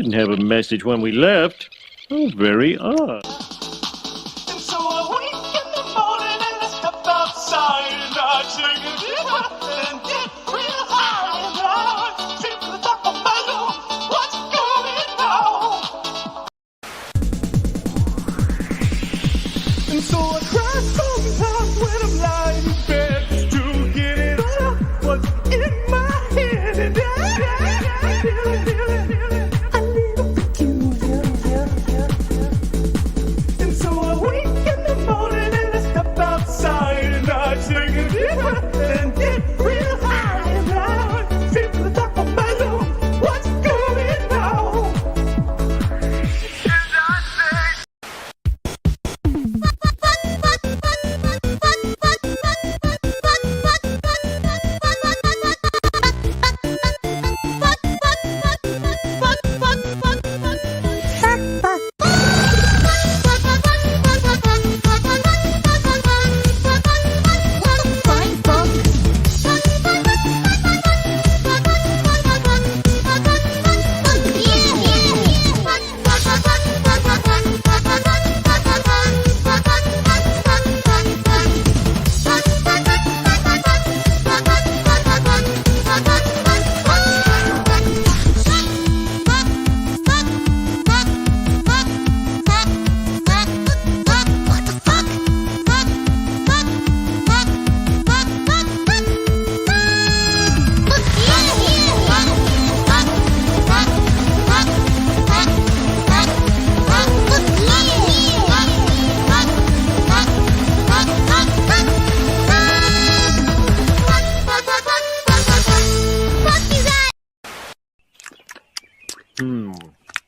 didn't have a message when we left. Oh, very odd. And so I wake in the morning and I step outside and I take a deep breath and get real high and I trip to the top of my lungs. What's going on? And so I cry sometimes when I'm lying in bed to get it all out what's in my head and I feel it. I need a peculiar. And so I wake in the morning and I step outside and I take a deep breath and get real high and I feel to the top of my lungs. What's going on? And I say,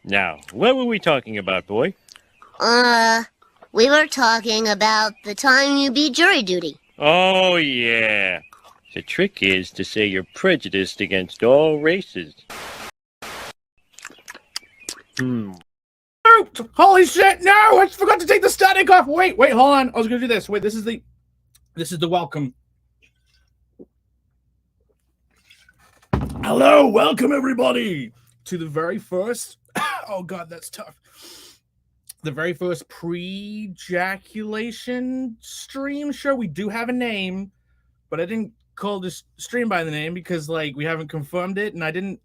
Now, what were we talking about, boy? We were talking about the time you beat jury duty. Oh, yeah. The trick is to say you're prejudiced against all races. Oh, holy shit! No, I forgot to take the static off. Wait, hold on. I was gonna do this. Wait, this is the welcome. Hello, welcome everybody to the very first. Oh god, that's tough. The very first Pre-Jack-Ulation stream show. We do have a name, but I didn't call this stream by the name because we haven't confirmed it, and I didn't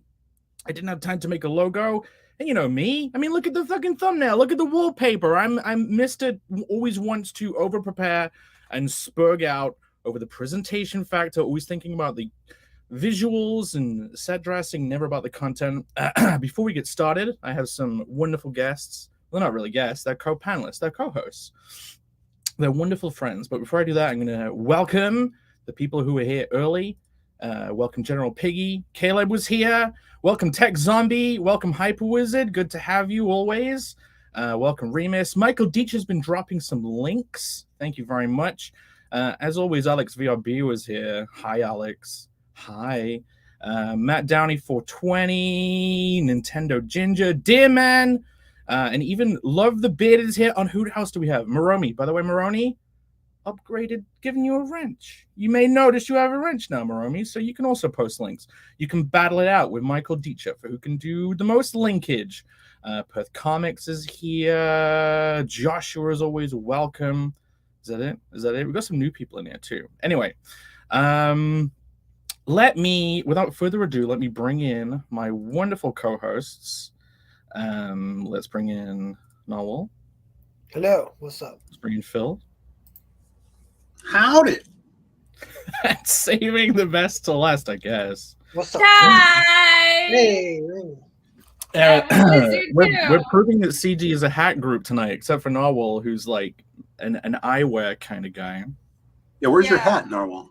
have time to make a logo. And you know me. I mean, look at the fucking thumbnail. Look at the wallpaper. I'm Mr. Always wants to over prepare and spurg out over the presentation factor. Always thinking about the visuals and set dressing, never about the content. Before we get started, I have some wonderful guests. Well, not really guests. They're co-panelists. They're co-hosts. They're wonderful friends. But before I do that, I'm going to welcome the people who were here early. Welcome General Piggy. Caleb was here. Welcome Tech Zombie. Welcome Hyper Wizard. Good to have you always. Welcome Remus. Michael Deitch has been dropping some links. Thank you very much. As always, Alex VRB was here. Hi, Alex. Hi. Matt Downey 420. Nintendo Ginger. Dear Man. And even Love the Beard is here. On who else do we have? Moroni. By the way, Moroni upgraded, giving you a wrench. You may notice you have a wrench now, Moroni, so you can also post links. You can battle it out with Michael Deitcher for who can do the most linkage. Perth Comics is here. Joshua is always welcome. Is that it? We've got some new people in here too. Anyway, without further ado, let me bring in my wonderful co-hosts. Let's bring in Noel. Hello, what's up? Let's bring in Phil. Howdy. That's saving the best to last, I guess. What's up? Hi. Hey, Rini. We're proving that CG is a hat group tonight, except for Narwhal, who's like an eyewear kind of guy. Yeah, where's your hat, Narwhal?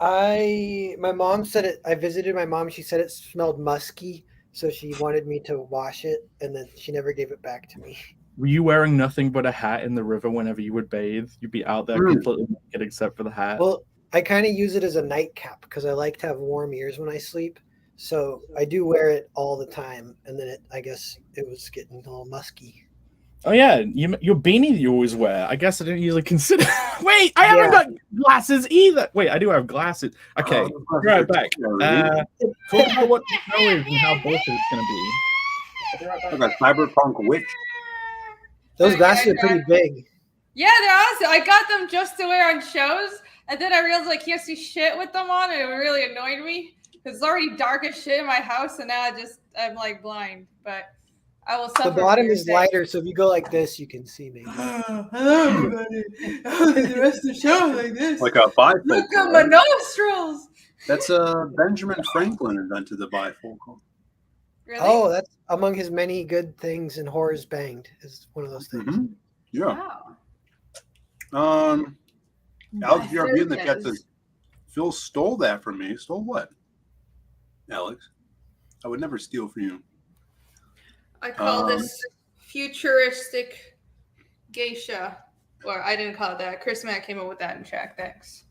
My mom said it. I visited my mom. She said it smelled musky, so she wanted me to wash it, and then she never gave it back to me. Were you wearing nothing but a hat in the river whenever you would bathe? You'd be out there completely naked except for the hat. Well, I kind of use it as a nightcap because I like to have warm ears when I sleep. So I do wear it all the time, and then I guess it was getting a little musky. Oh yeah, your beanie that you always wear. I guess I didn't usually consider. Wait, I haven't got glasses either. Wait, I do have glasses. Okay, right back. Talk about what the show is and how bullshit it's gonna be. Like a cyberpunk witch. Those glasses are pretty big. Yeah, they're awesome. I got them just to wear on shows, and then I realized I can't see shit with them on, and it really annoyed me because it's already dark as shit in my house, and now I'm like blind. But I will suffer. The bottom is lighter, so if you go like this, you can see me. Hello, everybody. The rest of the show like this. Like a bifocal. Look at my nostrils. That's Benjamin Franklin invented the bifocal. Really? Oh, that's among his many good things. And Horrors Banged is one of those things. Mm-hmm. Yeah. Wow. Alex BRB in the chat says, Phil stole that from me. Stole what? Alex, I would never steal from you. I call this futuristic geisha. Or I didn't call it that. Chris Matt came up with that in chat. Thanks.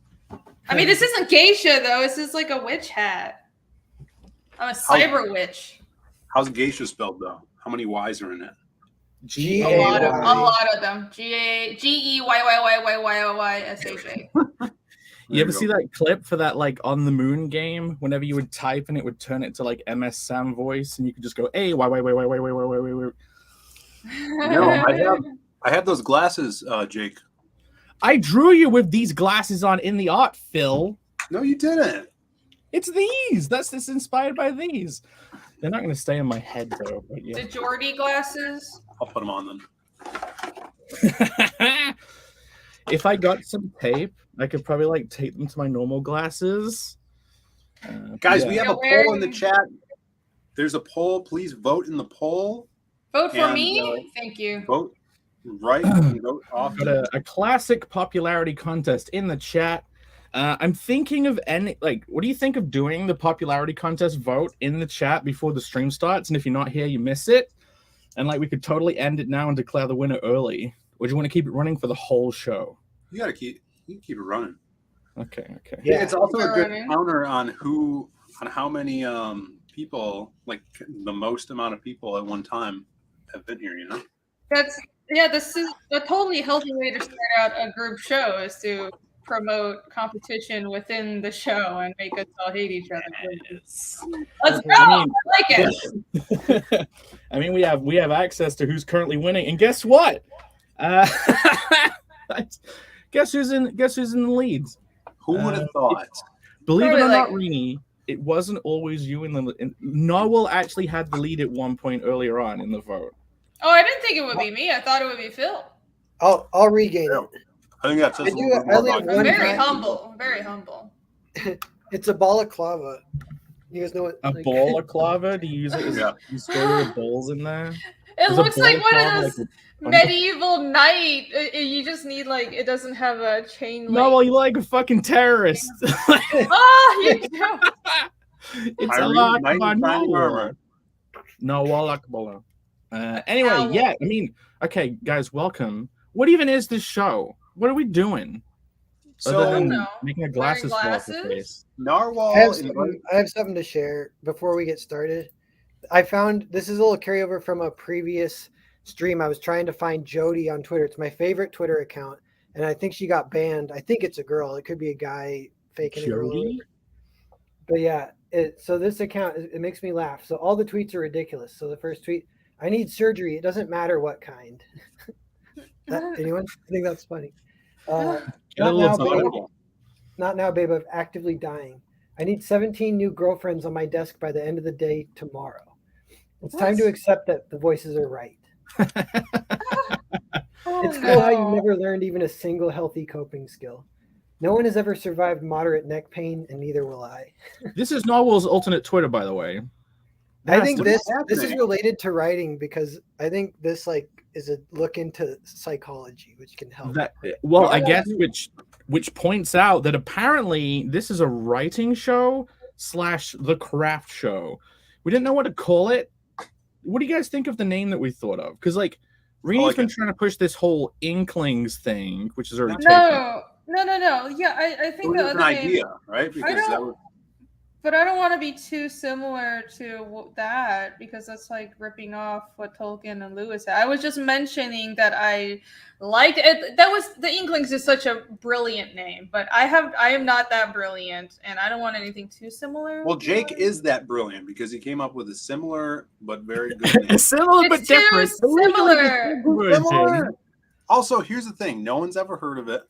I mean, this isn't geisha, though. This is like a witch hat. I'm a cyber witch. How's geisha spelled, though? How many Y's are in it? A lot of them. GEYYYYYYYSHA. You ever see that clip for that like on the moon game? Whenever you would type and it would turn it to like MS Sam voice, and you could just go, "Hey, wait." No, I have those glasses, Jake. I drew you with these glasses on in the art, Phil. No, you didn't. It's these. That's inspired by these. They're not going to stay in my head though. But yeah. The Jordy glasses. I'll put them on them. If I got some tape, I could probably like tape them to my normal glasses. Guys, we have a poll in the chat. There's a poll. Please vote in the poll. Vote for me. Thank you. Vote right and vote off. Got a classic popularity contest in the chat. I'm thinking of what do you think of doing the popularity contest vote in the chat before the stream starts? And if you're not here, you miss it. And like we could totally end it now and declare the winner early. Or do you want to keep it running for the whole show? You keep it running. Okay. Yeah, it's also a good counter on how many people, like the most amount of people at one time have been here, you know? This is a totally healthy way to start out a group show, is to promote competition within the show and make us all hate each other. Let's go! I like it. I mean, we have access to who's currently winning, and guess what? Guess who's in the leads? Who would have thought? Believe it or not, Rini, it wasn't always you in the. Noel actually had the lead at one point earlier on in the vote. Oh, I didn't think it would be me. I thought it would be Phil. I'll regain it. I think that's. I'm very humble. I'm very humble. It's a balaclava. You guys know what? A balaclava? Do you use it? You store your balls in there? It looks like one of those medieval knight. You just need it doesn't have a chain. No, well, you like a fucking terrorist. Oh, you do. It's a lot of armor. No, Wallach. Anyway, yeah. I mean, okay, guys, welcome. What even is this show? What are we doing? So making a glasses fall off your face. Narwhal. I have something to share before we get started. I found this is a little carryover from a previous stream. I was trying to find Jody on Twitter. It's my favorite Twitter account, and I think she got banned. I think it's a girl. It could be a guy faking it. But yeah, so this account, it makes me laugh. So all the tweets are ridiculous. So the first tweet, I need surgery. It doesn't matter what kind. Anyone? I think that's funny. Not now, babe. I'm actively dying. I need 17 new girlfriends on my desk by the end of the day tomorrow. It's time to accept that the voices are right. It's cool how you never learned even a single healthy coping skill. No one has ever survived moderate neck pain, and neither will I. This is Narwhal's alternate Twitter, by the way. I think this is related to writing because I think this is a look into psychology, which can help. I guess which points out that apparently this is a writing show / the craft show. We didn't know what to call it. What do you guys think of the name that we thought of? Because Rini's been trying to push this whole Inklings thing, which is already taken. No. Yeah, I think the other idea, right? Because But I don't want to be too similar to that because that's like ripping off what Tolkien and Lewis had. I was just mentioning that I liked it. That was the Inklings is such a brilliant name, but I am not that brilliant, and I don't want anything too similar. Well, Jake is that brilliant because he came up with a similar but very good name. Similar but It's too different. similar. Similar. Also, here's the thing: no one's ever heard of it.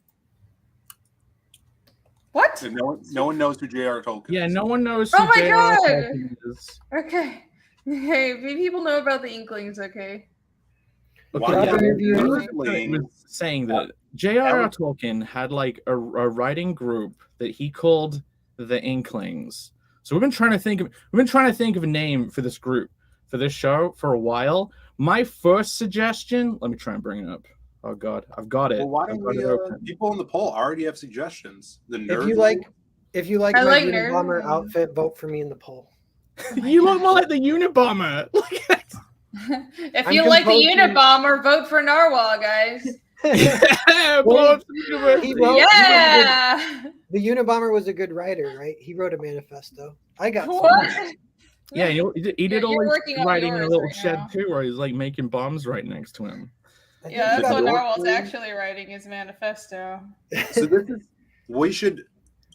What? And no one knows who J.R. Tolkien Yeah, is. no one knows Oh who my J.R. God. Tolkien is. Okay. Hey, people know about the Inklings, okay? Okay, Why yeah, would review you it? Nerdling- was saying that J.R.R. Tolkien had like a writing group that he called the Inklings. So we've been trying to think of a name for this group for this show for a while. My first suggestion, let me try and bring it up. Oh God, I've got it. Well, why I've don't got we? it open. People in the poll already have suggestions. The nerd. If you like I my like Unabomber nerd. outfit, vote for me in the poll. You look more like the Unabomber. Look at that. If I'm you like the composing- Unabomber, vote for Narwhal, guys. Blow up the universe. He wrote- Yeah. The Unabomber was a good writer, right? He wrote a manifesto. I got some. What? Yeah, he did You're all his working on writing in a yours little right shed now. too, where he's like making bombs right next to him. I think Yeah, he that's got what work Narwhal's for him. actually writing his manifesto. So this is. We should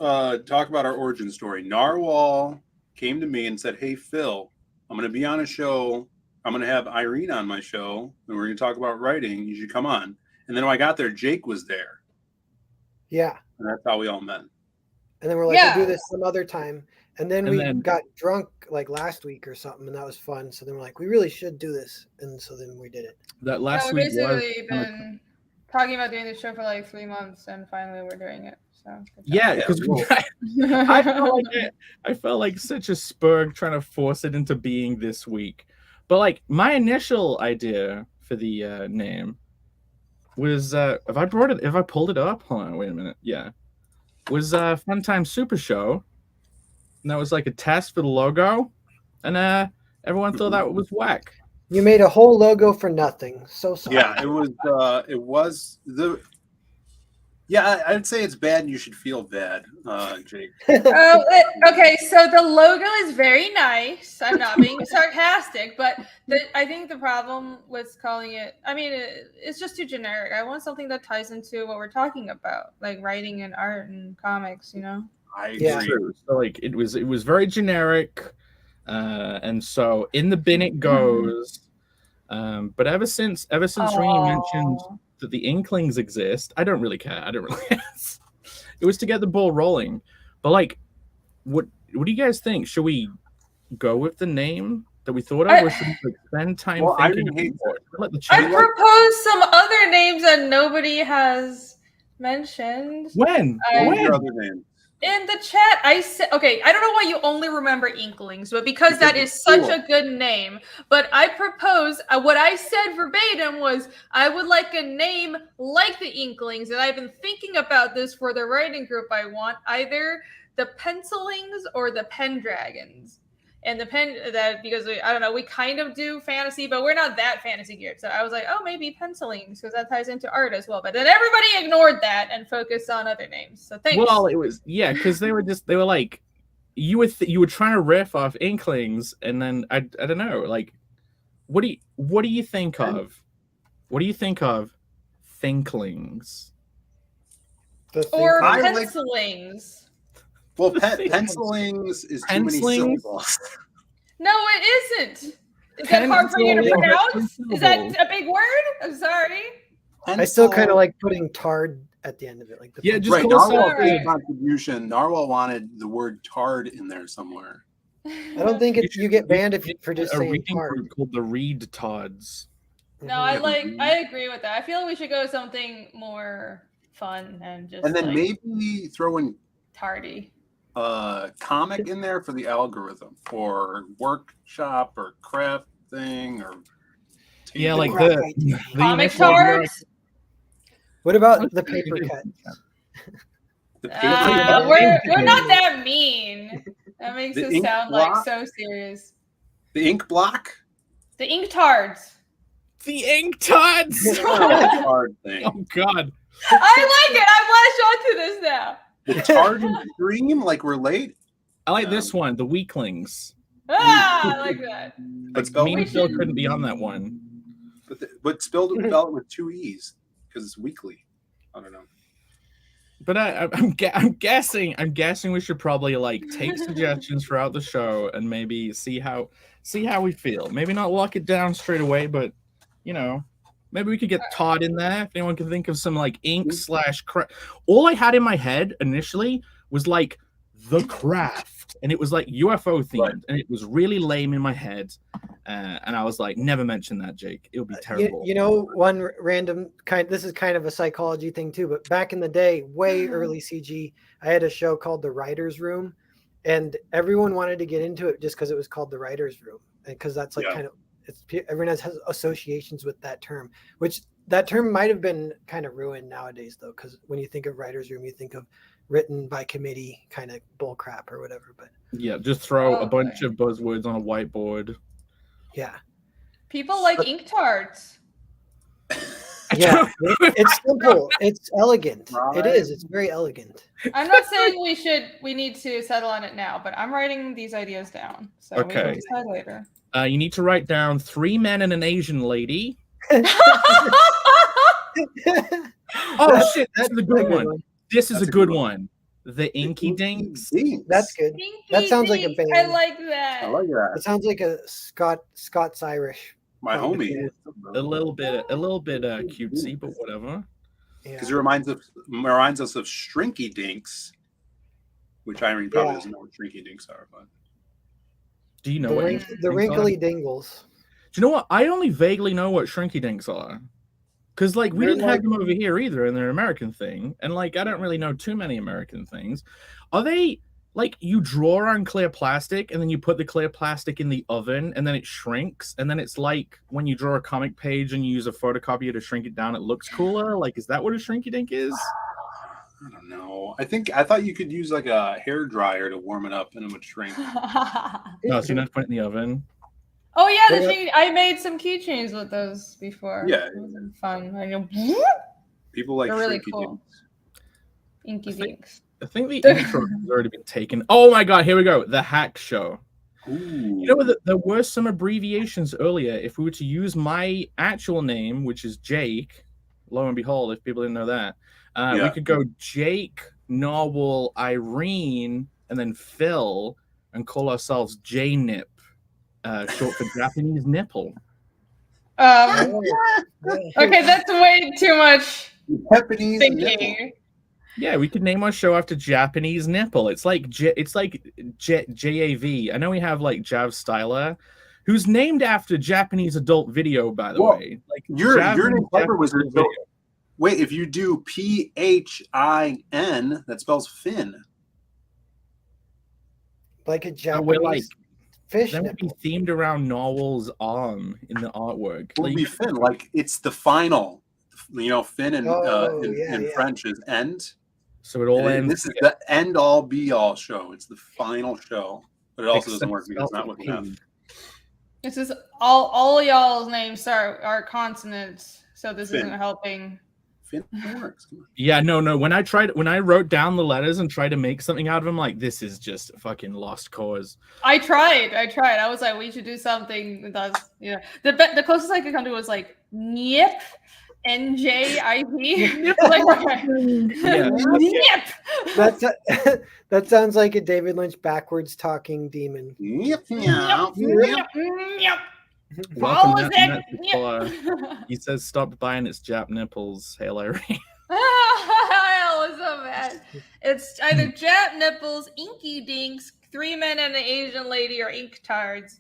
talk about our origin story. Narwhal came to me and said, "Hey Phil, I'm going to be on a show. I'm going to have Irene on my show, and we're going to talk about writing. You should come on." And then when I got there, Jake was there, Yeah. and that's how we all met. And then we're like, Yeah. we'll do this some other time. And then And we then- got drunk like last week or something, and that was fun. So then we're like, we really should do this. And so then we did it. That Yeah, last we've week was basically been talking about doing this show for like 3 months, and finally we're doing it. So good job. yeah, because I felt like such a spurg trying to force it into being this week. But like my initial idea for the name was if I pulled it up, hold on, wait a minute. Yeah. Was Fun Time Super Show. And that was like a test for the logo. And everyone thought that was whack. You made a whole logo for nothing. So sorry. Yeah, it was the. Yeah, I'd say it's bad, and you should feel bad, Jake. Okay, so the logo is very nice. I'm not being sarcastic, but I think the problem with calling it, I mean, it's just too generic. I want something that ties into what we're talking about, like writing and art and comics, you know? I agree. Yeah. True. So like it was very generic. And so in the bin it goes. But ever since Rini mentioned that the Inklings exist, I don't really care. It was to get the ball rolling. But like, what do you guys think? Should we go with the name that we thought of, or should we like, spend time Well, thinking? Irene hates it. Let the I chat. proposed some other names that nobody has mentioned. When? What was When? your other name? In the chat, I said, okay, I don't know why you only remember Inklings, but because that is it's such cool. a good name. But I proposed, what I said verbatim was, I would like a name like the Inklings, and I've been thinking about this for the writing group I want, either the Pencilings or the Pendragons. And because I don't know, we kind of do fantasy, but we're not that fantasy geared. So I was like, oh, maybe Pencilings, because that ties into art as well. But then everybody ignored that and focused on other names. So thanks. Well, it was because they were like you were trying to riff off Inklings, and then I don't know, like what do you think of? What do you think of Thinklings? The thing- or I like- Pencilings. Well, pencilings is too many Pencilings? syllables. No, it isn't. Is that hard for you to Pencil. pronounce? Is that a big word? I'm sorry. I still kind of like putting tard at the end of it. Like the Yeah, just Right, call us Narwhal out. made a contribution. Narwhal wanted the word tard in there somewhere. I don't think it's you get banned if for just a saying reading tard. group called the Read Tods. No, I agree with that. I feel we should go with something more fun and just And then like, maybe throw in tardy. comic in there for the algorithm, or workshop, or craft thing, or Yeah, like Right. the Comic initial- tards. What about the paper cut? the paper. We're not that mean. That makes The us ink sound like block? so serious. The ink block. The ink tards. The Ink Tods. Tard thing. Oh God. I like it. I'm latched onto this now. The tard stream, like we're late. I like this one, the Weaklings. Ah, I like that. But spelled Me We and Phil should- couldn't be on that one. but spelled with 2 E's because it's weekly. I don't know. But I'm guessing we should probably like take suggestions throughout the show and maybe see how we feel. Maybe not lock it down straight away, but you know, maybe we could get Todd in there. If anyone can think of some like ink / all I had in my head initially was like the craft, and it was like UFO themed, Right. and it was really lame in my head. And I was like, never mention that, Jake. It'll be terrible. You know, one random kind. This is kind of a psychology thing too. But back in the day, way early CG, I had a show called The Writers' Room, and everyone wanted to get into it just because it was called The Writers' Room, and because that's like kind of everyone has associations with that term. Which that term might have been kind of ruined nowadays, though, because when you think of Writers' Room, you think of written by committee kind of bull crap or whatever. But yeah, just throw a bunch of buzzwords on a whiteboard. yeah. People like ink tarts. Yeah, it's simple. It's elegant. Right. It is. It's very elegant. I'm not saying we need to settle on it now, but I'm writing these ideas down. So we Okay. can decide later. You need to write down 3 men and an Asian lady. Oh shit, this is a good one. This is That's a good one. The Inky Dinks. That's good. That sounds like a Dinky band. I like that. I like that. It sounds like a Scots Irish. My homie. A little bit cutesy, but whatever. Yeah. Because it reminds us of Shrinky Dinks, which Irene probably doesn't know what Shrinky Dinks are, but Do you know The, what wrink- Inky the Dinks are? wrinkly dingles. Do you know what? I only vaguely know what Shrinky Dinks are. Because, like, we They're didn't have them over here either, and they're an American thing. And, like, I don't really know too many American things. Are they, like, you draw on clear plastic, and then you put the clear plastic in the oven, and then it shrinks, and then it's like when you draw a comic page and you use a photocopier to shrink it down, it looks cooler? Like, is that what a Shrinky Dink is? I don't know. I thought you could use, like, a hair dryer to warm it up, and it would shrink. No, so you don't have to put it in the oven. Oh yeah, Yeah. I made some keychains with those before. Yeah. It was fun. I go, People like they're really Shrinky cool. Dinks. Inky Dinks. I think the intro has already been taken. Oh my god, here we go. The Hack Show. Ooh. You know, there were some abbreviations earlier. If we were to use my actual name, which is Jake, lo and behold, if people didn't know that, we could go Jake, Narwhal, Irene, and then Phil, and call ourselves J-Nip, short for Japanese nipple. Okay, that's way too much Japanese nipple. thinking. Yeah, we could name our show after Japanese nipple. It's like JAV. I know we have like Jav Styler, who's named after Japanese adult video, by the Well, way. Like Your name clever was Japanese so, video. wait, if you do PHIN, that spells fin. Like a So we're like Japanese fish that would be nipple. themed around Narwhal's arm in the artwork. It would Like, be fin, like it's the final. You know, fin in yeah. French is end. so it all And ends. this is the end all be all show. It's the final show, but it also doesn't work because it's not with an F. This is all y'all's names are consonants, so this Finn. isn't helping. Fin works. Come on. Yeah, no. When I wrote down the letters and tried to make something out of them, like this is just a fucking lost cause. I tried. I was like, we should do something that's, you know, the closest I could come to was like Nip, NJIP. Like, okay. Yeah. Nip. That sounds like a David Lynch backwards talking demon. Yep, Nip. yeah. Nip. Nip. Welcome, What was Matt, that? Matt, he says stop buying its Jap nipples. Hail Irene. I was so bad. It's either Jap nipples, Inky Dinks, 3 men and an Asian lady, or ink tards.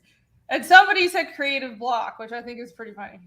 And somebody said creative block, which I think is pretty funny.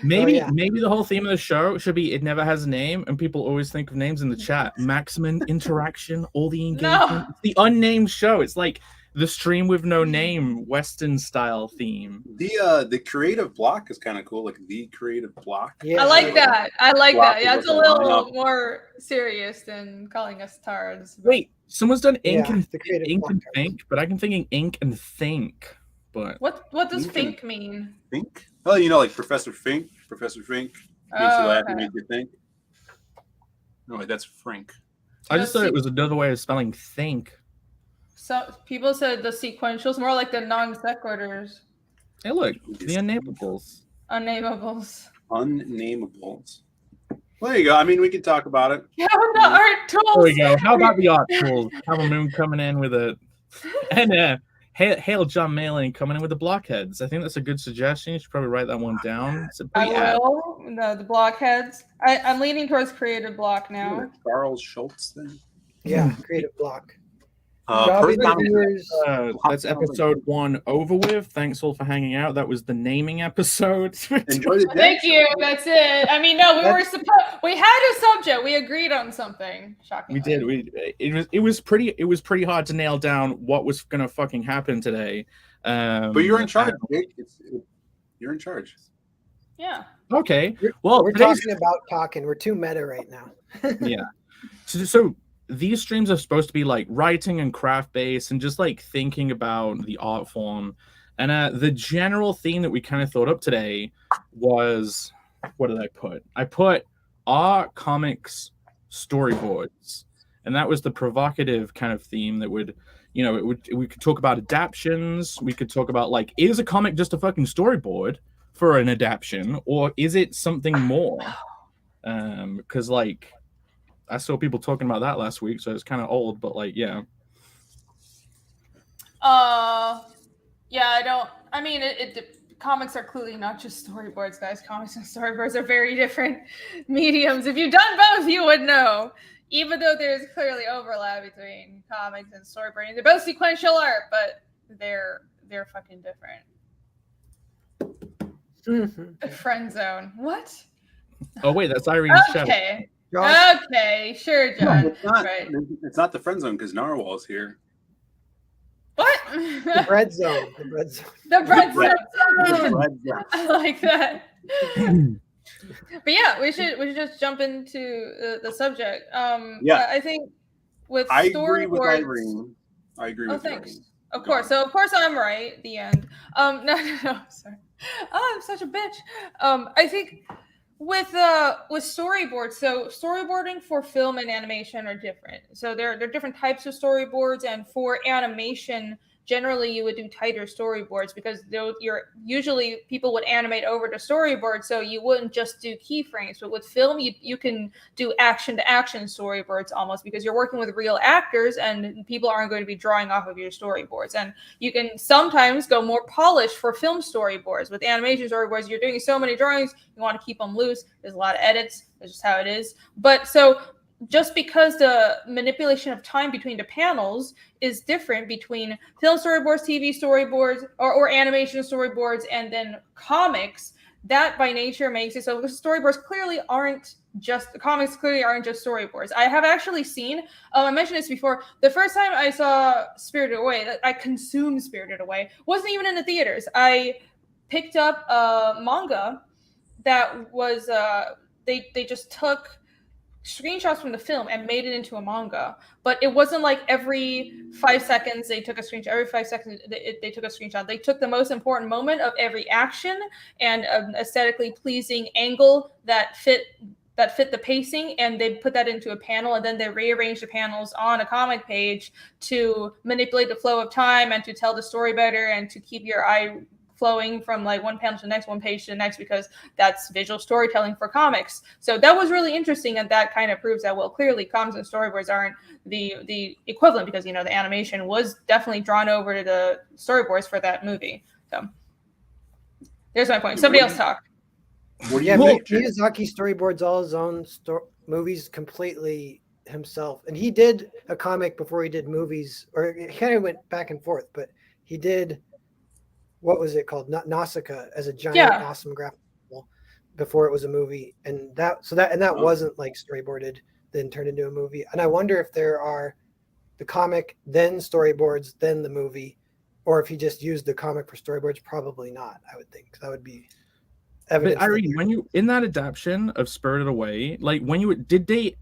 Maybe yeah. maybe the whole theme of the show should be it never has a name, and people always think of names in the chat. Maximum interaction, all the engagement. No. It's the unnamed show. It's like the stream with no name, Western style theme. The creative block is kind of cool, like the creative block. Yeah, I like that. I like Block that. is Yeah, it's a what they line little up. more serious than calling us tards. but- Wait, someone's done ink Yeah, and the creative ink block and cards. think, but I'm thinking ink and think. But What does Ink and- fink mean? Fink? Well, you know, like Professor Fink. Professor Fink makes you laugh and okay. makes you think. No, wait, that's Frank. I just thought it was another way of spelling think. So people said the sequentials, more like the non sequiturs, Hey, look, the unnameables. unnamables. Unnamables. Well, there you go. I mean, we could talk about it. Yeah, the art tools. There we go. How about the art tools? Have a moon coming in with a and Hail John Malin coming in with the blockheads. I think that's a good suggestion. You should probably write that one down. It's a I pretty apt. will. No, the blockheads. I'm leaning towards creative block now. Charles Schultz thing. Yeah, creative block. First time- That's episode 1 over with. Thanks all for hanging out. That was the naming episode. Enjoy the day. Thank you. That's it. I mean, no, we had a subject. We agreed on something. Shocking. We did. It was pretty hard to nail down what was gonna fucking happen today. But you're in charge, Jake. You're in charge. Yeah. Okay. Well, We're today's- talking about talking. We're too meta right now. yeah. So these streams are supposed to be like writing and craft based and just like thinking about the art form. And the general theme that we kind of thought up today was, what did I put? I put art, comics, storyboards. And that was the provocative kind of theme that would, we could talk about adaptions. We could talk about like, is a comic just a fucking storyboard for an adaptation, or is it something more? Because like, I saw people talking about that last week, so it's kind of old, but like, yeah. I mean, comics are clearly not just storyboards, guys. Comics and storyboards are very different mediums. If you've done both, you would know. Even though there's clearly overlap between comics and storyboarding, they're both sequential art, but they're fucking different. Friend zone. What? Oh wait, that's Irene's show. Okay. Josh, Okay, sure, John. It's not, Right. it's not the friend zone because Narwhal's here. What? the bread zone. The bread zone. The bread Bread. zone. I like that. But yeah, we should just jump into the subject. Yeah. I think with I agree with storyboards. Irene. I agree Oh, with thanks. Irene. Of course. So of course I'm right. The end. No. Sorry. Oh, I'm such a bitch. I think with storyboards, so storyboarding for film and animation are different. So there are different types of storyboards, and for animation, generally you would do tighter storyboards because usually people would animate over to storyboard, so you wouldn't just do keyframes. But with film, you can do action to action storyboards almost, because you're working with real actors and people aren't going to be drawing off of your storyboards. And you can sometimes go more polished for film storyboards. With animation storyboards, you're doing so many drawings, you want to keep them loose. There's a lot of edits. That's just how it is. But so just because the manipulation of time between the panels is different between film storyboards, TV storyboards, or animation storyboards, and then comics, that by nature makes it so storyboards clearly aren't just comics, clearly aren't just storyboards. I have actually seen, I mentioned this before, the first time I saw Spirited Away, I consumed Spirited Away, wasn't even in the theaters. I picked up a manga that was, they just took screenshots from the film and made it into a manga, but it wasn't like every 5 seconds they took a screenshot. Every 5 seconds they took a screenshot. They took the most important moment of every action and an aesthetically pleasing angle that fit the pacing, and they put that into a panel, and then they rearranged the panels on a comic page to manipulate the flow of time and to tell the story better and to keep your eye flowing from like one panel to the next, one page to the next, because that's visual storytelling for comics. So that was really interesting, and that kind of proves that, well, clearly comics and storyboards aren't the equivalent, because the animation was definitely drawn over to the storyboards for that movie. So there's my point. Somebody else talk. What do Yeah, you think, Jake? Miyazaki storyboards all his own movies completely himself, and he did a comic before he did movies, or he kind of went back and forth. But he did, what was it called, Nausicaa, as a giant, awesome graphic novel before it was a movie, and that wasn't like storyboarded, then turned into a movie. And I wonder if there are the comic, then storyboards, then the movie, or if he just used the comic for storyboards. Probably not. I would think that would be evidence. But Irene, when you in that adaptation of Spirited Away, like when you did they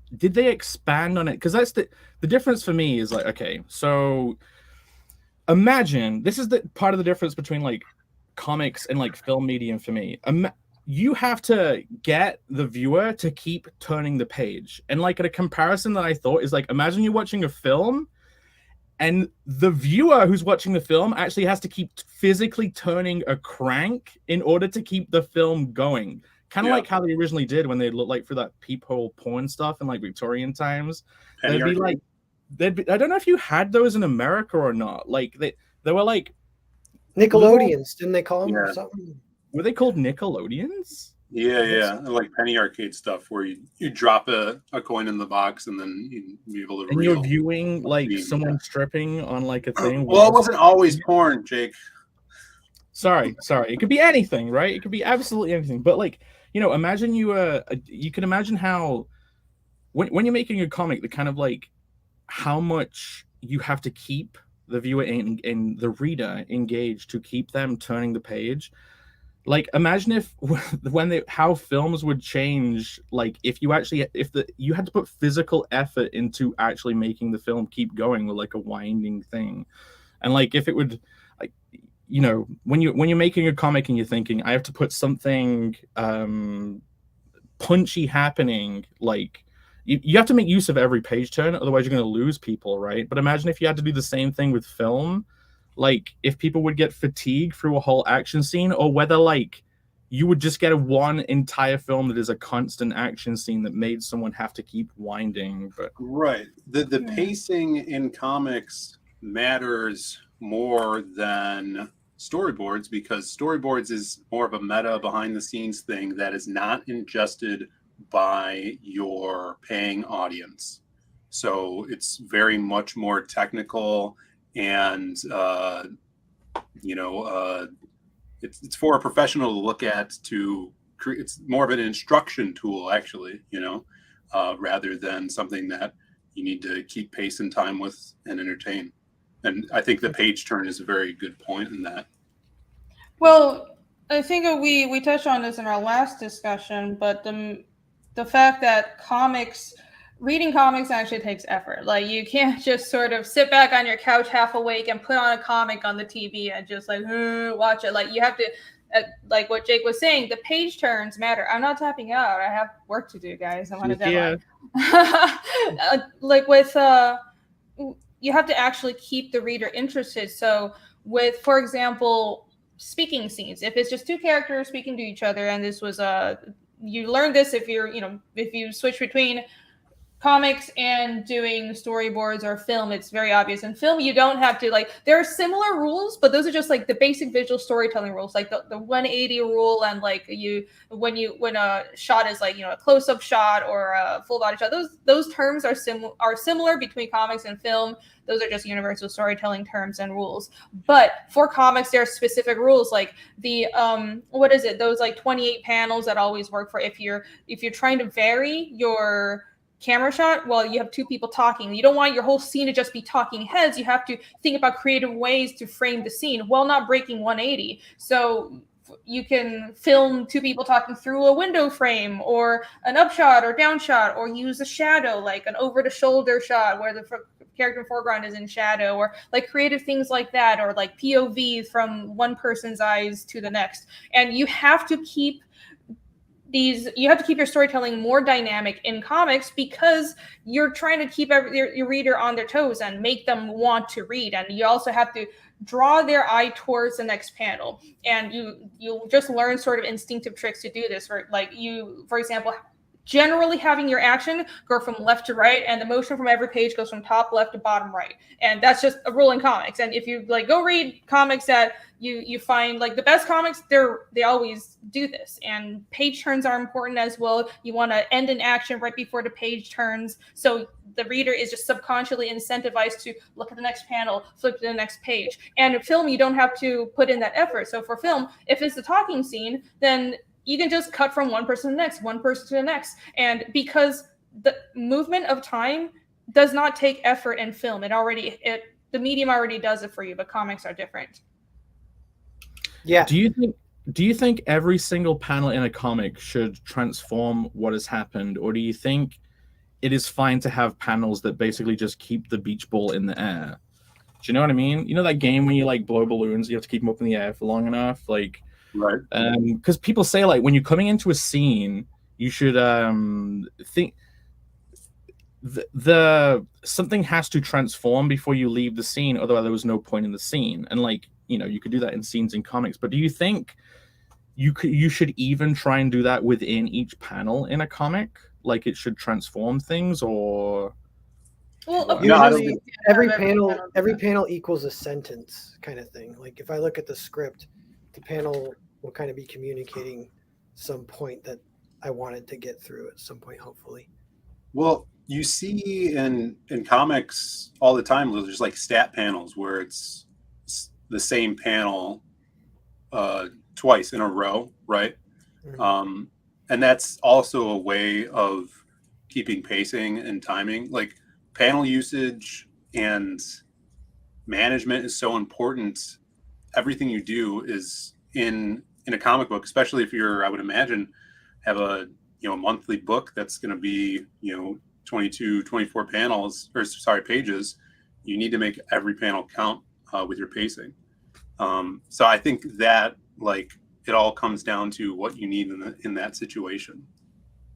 expand on it? Because that's the difference for me is like, okay, so imagine this is the part of the difference between like comics and like film medium for me. You have to get the viewer to keep turning the page, and like a comparison that I thought is like, imagine you're watching a film And the viewer who's watching the film actually has to keep physically turning a crank in order to keep the film going. Kind of like how they originally did when they looked like for that peephole porn stuff in like Victorian times. Penny They'd be arcade. like, I don't know if you had those in America or not. Like they were like Nickelodeons, didn't they call them or Yeah. something? Were they called Nickelodeons? Yeah. Like penny arcade stuff where you drop a coin in the box and then you'd be able to And you're reel. viewing like Yeah. someone stripping on like a thing. Well, it wasn't always porn, Jake. Sorry. It could be anything, right? It could be absolutely anything. But like, you know, imagine you can imagine how when you're making a comic, the kind of like how much you have to keep the viewer and the reader engaged to keep them turning the page. Like, imagine if how films would change. Like, if you had to put physical effort into actually making the film keep going with like a winding thing, and like if it would, like, you know, when you're making a comic and you're thinking, I have to put something punchy happening, like you have to make use of every page turn, otherwise you're going to lose people, right? But imagine if you had to do the same thing with film. Like if people would get fatigued through a whole action scene, or whether like you would just get one entire film that is a constant action scene that made someone have to keep winding. But Right. The pacing in comics matters more than storyboards, because storyboards is more of a meta behind the scenes thing that is not ingested by your paying audience. So it's very much more technical, and it's for a professional to look at, to create. It's more of an instruction tool, actually, rather than something that you need to keep pace and time with and entertain. And I think the page turn is a very good point in that. Well, I think we touched on this in our last discussion, but the fact that reading comics actually takes effort. Like, you can't just sort of sit back on your couch half awake and put on a comic on the TV and just like watch it. Like, you have to, like what Jake was saying, the page turns matter. I'm not tapping out. I have work to do, guys. I'm on a deadline. Like with you have to actually keep the reader interested. So with, for example, speaking scenes, if it's just two characters speaking to each other, and this was you learn this if you switch between comics and doing storyboards or film, it's very obvious. In film, you don't have to, like, there are similar rules, but those are just like the basic visual storytelling rules, like the 180 rule, and like when a shot is like, a close-up shot or a full body shot, those terms are similar between comics and film. Those are just universal storytelling terms and rules. But for comics, there are specific rules, like the those like 28 panels that always work for if you're trying to vary your camera shot. Well, you have two people talking. You don't want your whole scene to just be talking heads. You have to think about creative ways to frame the scene while not breaking 180. So you can film two people talking through a window frame, or an upshot or downshot, or use a shadow, like an over the shoulder shot where the character in foreground is in shadow, or like creative things like that, or like POV from one person's eyes to the next. And you have to keep your storytelling more dynamic in comics, because you're trying to keep your reader on their toes and make them want to read. And you also have to draw their eye towards the next panel. And you'll just learn sort of instinctive tricks to do this. For example, generally having your action go from left to right, and the motion from every page goes from top left to bottom right. And that's just a rule in comics. And if you like go read comics that you find like the best comics, they always do this. And page turns are important as well. You want to end an action right before the page turns, so the reader is just subconsciously incentivized to look at the next panel, flip to the next page. And in film, you don't have to put in that effort. So for film, if it's the talking scene, then you can just cut from one person to the next, one person to the next. And because the movement of time does not take effort in film, the medium already does it for you, but comics are different. Yeah. Do you think every single panel in a comic should transform what has happened, or do you think it is fine to have panels that basically just keep the beach ball in the air? Do you know what I mean? You know that game when you like blow balloons, you have to keep them up in the air for long enough, like. Right. Because people say, like, when you're coming into a scene, you should think the something has to transform before you leave the scene, otherwise there was no point in the scene. And like, you know, you could do that in scenes in comics, but do you think you should even try and do that within each panel in a comic? Like it should transform things, or Well, what? No, I don't Usually, think- every panel equals a sentence kind of thing. Like if I look at the script, the panel will kind of be communicating some point that I wanted to get through at some point, hopefully. Well, you see in comics all the time, there's like stat panels where it's the same panel twice in a row, right? Mhm. And that's also a way of keeping pacing and timing. Like panel usage and management is so important. Everything you do is in a comic book, especially if you're, I would imagine, have a monthly book that's going to be 22, 24 panels, or sorry, pages. You need to make every panel count with your pacing. So I think that like it all comes down to what you need in that situation.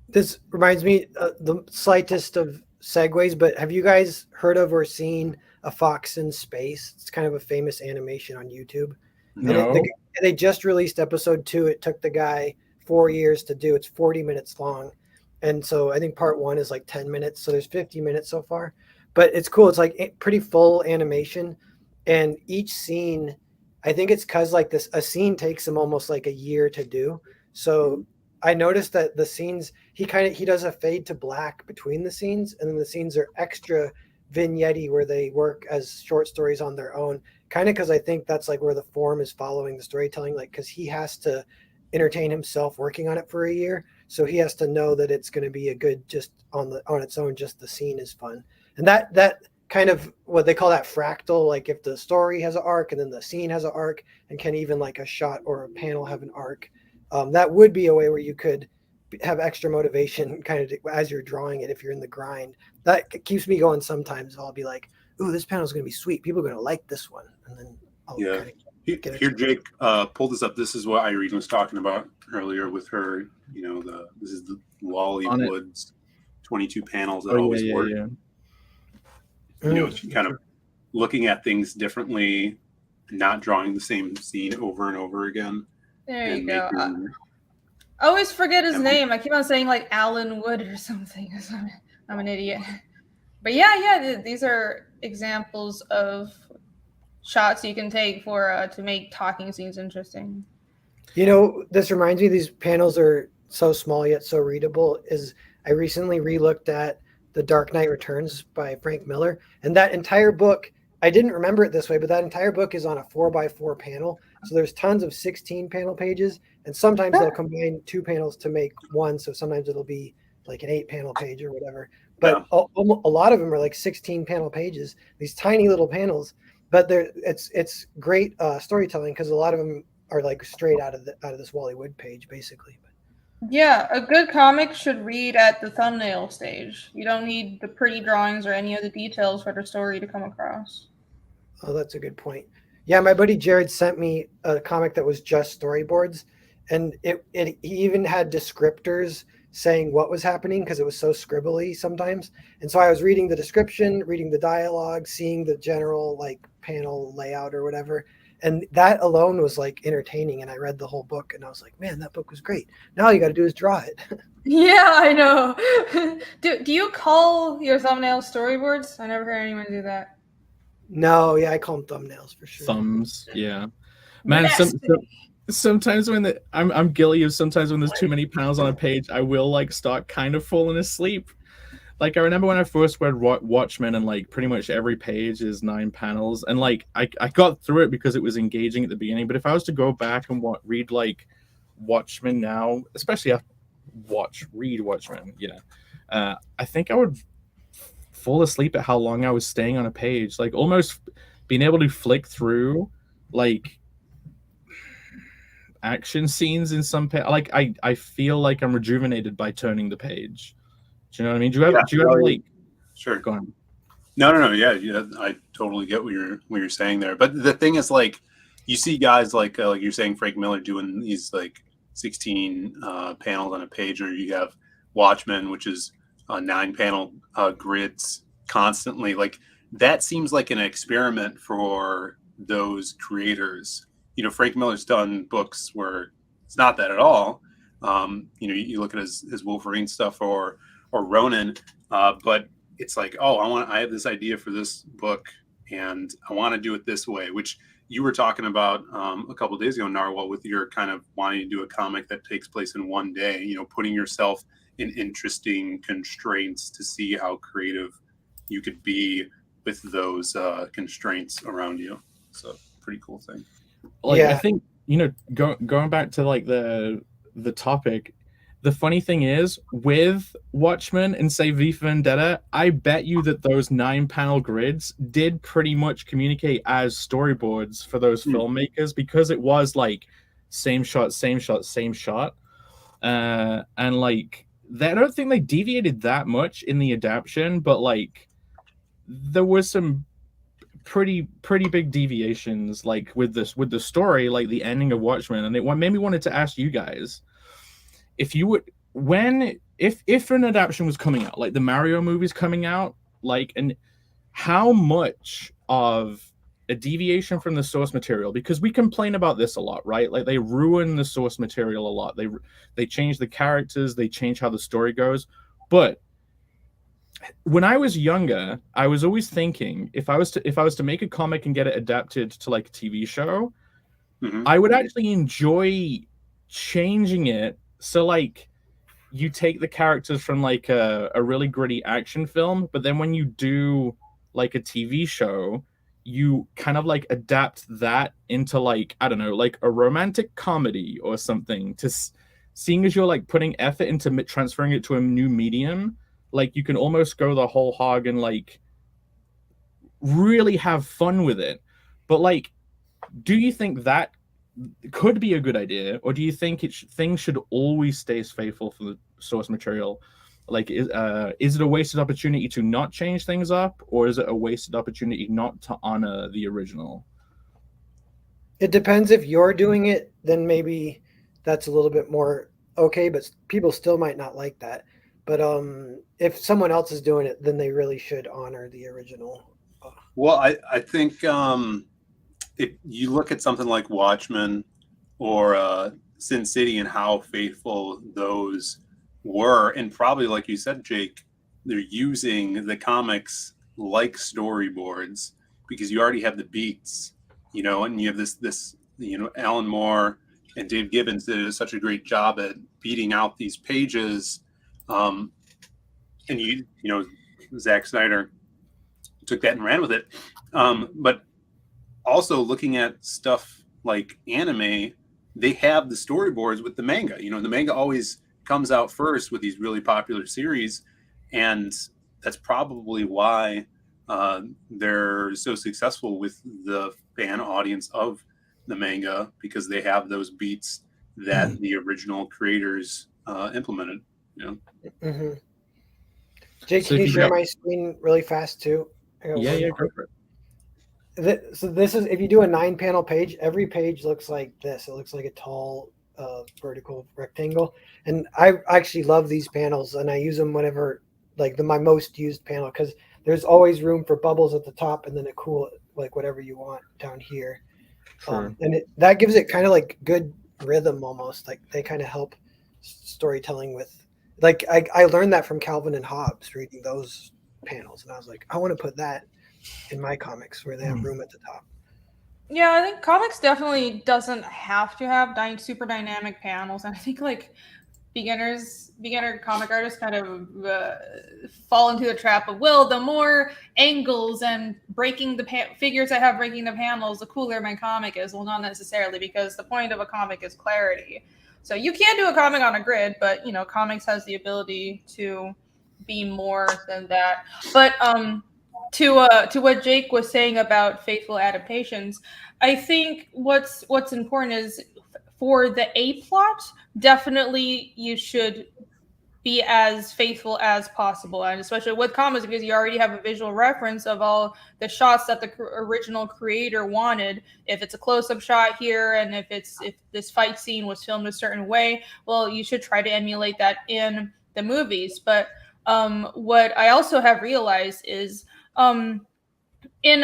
This reminds me the slightest of segues, but have you guys heard of or seen A Fox in Space? It's kind of a famous animation on YouTube. No. And they just released episode 2. It took the guy 4 years to do. It's 40 minutes long. And so I think part 1 is like 10 minutes. So there's 50 minutes so far. But it's cool. It's like pretty full animation. And each scene, I think it's because like a scene takes him almost like a year to do. So I noticed that the scenes, he does a fade to black between the scenes. And then the scenes are extra vignette where they work as short stories on their own. Kind of because I think that's like where the form is following the storytelling, like because he has to entertain himself working on it for a year, so he has to know that it's going to be a good just on its own. Just the scene is fun, and that kind of what they call that fractal. Like if the story has an arc and then the scene has an arc, and can even like a shot or a panel have an arc, that would be a way where you could have extra motivation kind of as you're drawing it. If you're in the grind, that keeps me going. Sometimes I'll be like, ooh, this panel is going to be sweet. People are going to like this one. And then I'll kind of Here, Jake, pull this up. This is what Irene was talking about earlier with her, this is the Wally Wood's 22 panels that always work. She kind of looking at things differently, not drawing the same scene over and over again. There you go. I always forget his name. I keep on saying like Alan Wood or something. I'm an idiot. But yeah, these are examples of shots you can take for to make talking scenes interesting. This reminds me, these panels are so small yet so readable. I recently re-looked at The Dark Knight Returns by Frank Miller, and that entire book, I didn't remember it this way, but that entire book is on a 4x4 panel. So there's tons of 16 panel pages, and sometimes they'll combine 2 panels to make one. So sometimes it'll be like an 8 panel page or whatever. But a lot of them are like 16 panel pages, these tiny little panels. But it's great storytelling because a lot of them are like straight out of this Wally Wood page, basically. Yeah, a good comic should read at the thumbnail stage. You don't need the pretty drawings or any of the details for the story to come across. Oh, that's a good point. Yeah, my buddy Jared sent me a comic that was just storyboards, and he even had descriptors saying what was happening because it was so scribbly sometimes. And so I was reading the description, reading the dialogue, seeing the general like panel layout or whatever. And that alone was like entertaining. And I read the whole book and I was like, man, that book was great. Now all you got to do is draw it. Yeah, I know. Do you call your thumbnails storyboards? I never heard anyone do that. No, yeah, I call them thumbnails for sure. Thumbs, yeah. Man, sometimes when I'm guilty of sometimes when there's too many panels on a page, I will like start kind of falling asleep. Like I remember when I first read Watchmen, and like pretty much every page is 9 panels, and like I got through it because it was engaging at the beginning. But if I was to go back and read like Watchmen now, especially after read Watchmen, I think I would fall asleep at how long I was staying on a page. Like almost being able to flick through like action scenes in some like I feel like I'm rejuvenated by turning the page. Do you know what I mean? Do you have like Sure. Go on. No. Yeah, I totally get what you're saying there. But the thing is, like, you see guys like you're saying Frank Miller doing these like 16 panels on a page, or you have Watchmen, which is 9-panel grids constantly. Like that seems like an experiment for those creators. Frank Miller's done books where it's not that at all. You look at his Wolverine stuff or Ronin, but it's like, I have this idea for this book and I want to do it this way, which you were talking about a couple of days ago, Narwhal, with your kind of wanting to do a comic that takes place in one day, putting yourself in interesting constraints to see how creative you could be with those constraints around you. So pretty cool thing. Like, I think, going back to like the topic, the funny thing is with Watchmen and say V for Vendetta, I bet you that those 9-panel grids did pretty much communicate as storyboards for those filmmakers, because it was like same shot, same shot, same shot. And like, I don't think they deviated that much in the adaptation, but like there was some pretty big deviations like with the story, like the ending of Watchmen. And it made me wanted to ask you guys, if you would, if an adaptation was coming out, like the Mario movie's coming out, like, and how much of a deviation from the source material, because we complain about this a lot, right? Like they ruin the source material a lot. They change the characters, they change how the story goes. But when I was younger, I was always thinking, if I was to make a comic and get it adapted to like a TV show, I would actually enjoy changing it. So like you take the characters from like a really gritty action film, but then when you do like a TV show, you kind of like adapt that into like, I don't know, like a romantic comedy or something, to seeing as you're like putting effort into transferring it to a new medium. Like you can almost go the whole hog and like really have fun with it. But like, do you think that could be a good idea, or do you think things should always stay faithful for the source material? Like, is it a wasted opportunity to not change things up, or is it a wasted opportunity not to honor the original? It depends. If you're doing it, then maybe that's a little bit more okay, but people still might not like that. But if someone else is doing it, then they really should honor the original. Well, I think if you look at something like Watchmen or Sin City and how faithful those were, and probably like you said, Jake, they're using the comics like storyboards because you already have the beats, and you have this Alan Moore and Dave Gibbons did such a great job at beating out these pages. And Zack Snyder took that and ran with it. But also looking at stuff like anime, they have the storyboards with the manga. The manga always comes out first with these really popular series, and that's probably why they're so successful with the fan audience of the manga, because they have those beats that the original creators implemented. Jake, So can if you you share got- my screen really fast too? Yeah, go for it. So this is, if you do a 9-panel page, every page looks like this. It looks like a tall vertical rectangle. And I actually love these panels, and I use them whenever, like my most used panel, because there's always room for bubbles at the top and then a cool, like whatever you want down here. Sure. And that gives it kind of like good rhythm almost. Like they kind of help storytelling with, like I learned that from Calvin and Hobbes reading those panels, and I was like, I want to put that in my comics where they have room at the top. Yeah, I think comics definitely doesn't have to have super dynamic panels, and I think like beginner comic artists kind of fall into the trap of, well, the more angles and breaking the figures I have breaking the panels, the cooler my comic is. Well, not necessarily, because the point of a comic is clarity. So you can do a comic on a grid, but comics has the ability to be more than that. But to what Jake was saying about faithful adaptations, I think what's important is for the A plot, definitely you should be as faithful as possible, and especially with comics, because you already have a visual reference of all the shots that the original creator wanted. If it's a close-up shot here, and if this fight scene was filmed a certain way, well, you should try to emulate that in the movies. But what I also have realized is in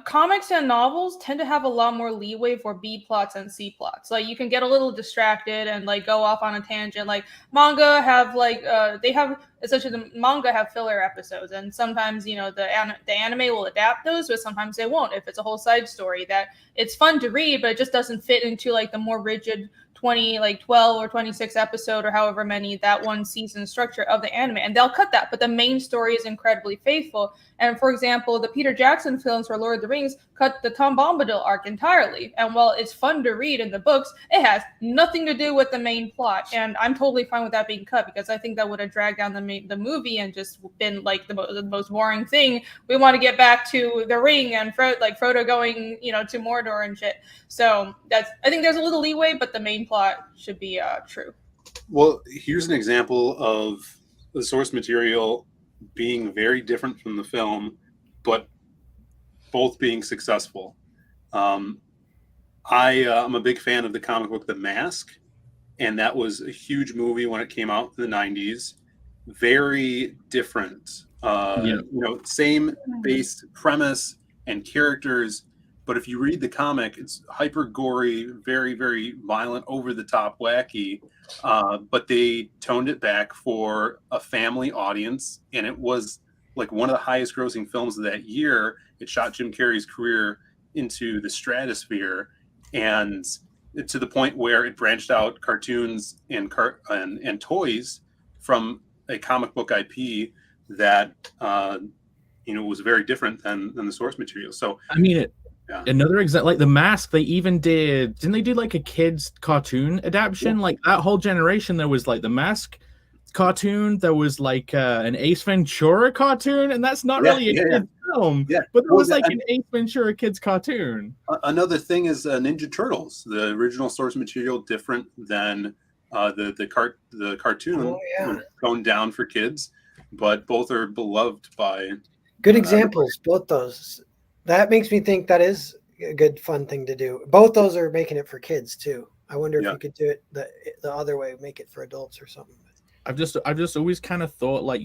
comics and novels tend to have a lot more leeway for B plots and C plots. Like you can get a little distracted and like go off on a tangent. Like manga have like they have essentially the manga have filler episodes, and sometimes the anime will adapt those, but sometimes they won't. If it's a whole side story that it's fun to read, but it just doesn't fit into like the more rigid 12 or 26 episode or however many that one season structure of the anime, and they'll cut that, but the main story is incredibly faithful. And for example, the Peter Jackson films for Lord of the Rings cut the Tom Bombadil arc entirely, and while it's fun to read in the books, it has nothing to do with the main plot, and I'm totally fine with that being cut, because I think that would have dragged down the movie and just been like the most boring thing. We want to get back to the ring and Frodo going to Mordor and shit. So I think there's a little leeway, but the main plot should be true. Well, here's an example of the source material being very different from the film, but both being successful. I'm a big fan of the comic book The Mask, and that was a huge movie when it came out in the 90s. Very different, same base premise and characters, but if you read the comic, it's hyper gory, very, very violent, over the top, wacky. But they toned it back for a family audience, and it was like one of the highest grossing films of that year. It shot Jim Carrey's career into the stratosphere, and to the point where it branched out cartoons and toys from a comic book IP that was very different than the source material. So I mean, another example, like The Mask, didn't they do like a kids cartoon adaptation? Yeah. Like that whole generation, there was like The Mask cartoon, there was like an Ace Ventura cartoon, and that's not really a kid's film, but there was like an Ace Ventura kids cartoon. Another thing is Ninja Turtles, the original source material, different than the cartoon, toned down for kids, but both are beloved by good examples. Both those. That makes me think that is a good fun thing to do. Both those are making it for kids too. I wonder if you could do it the other way, make it for adults or something. I've just always kind of thought like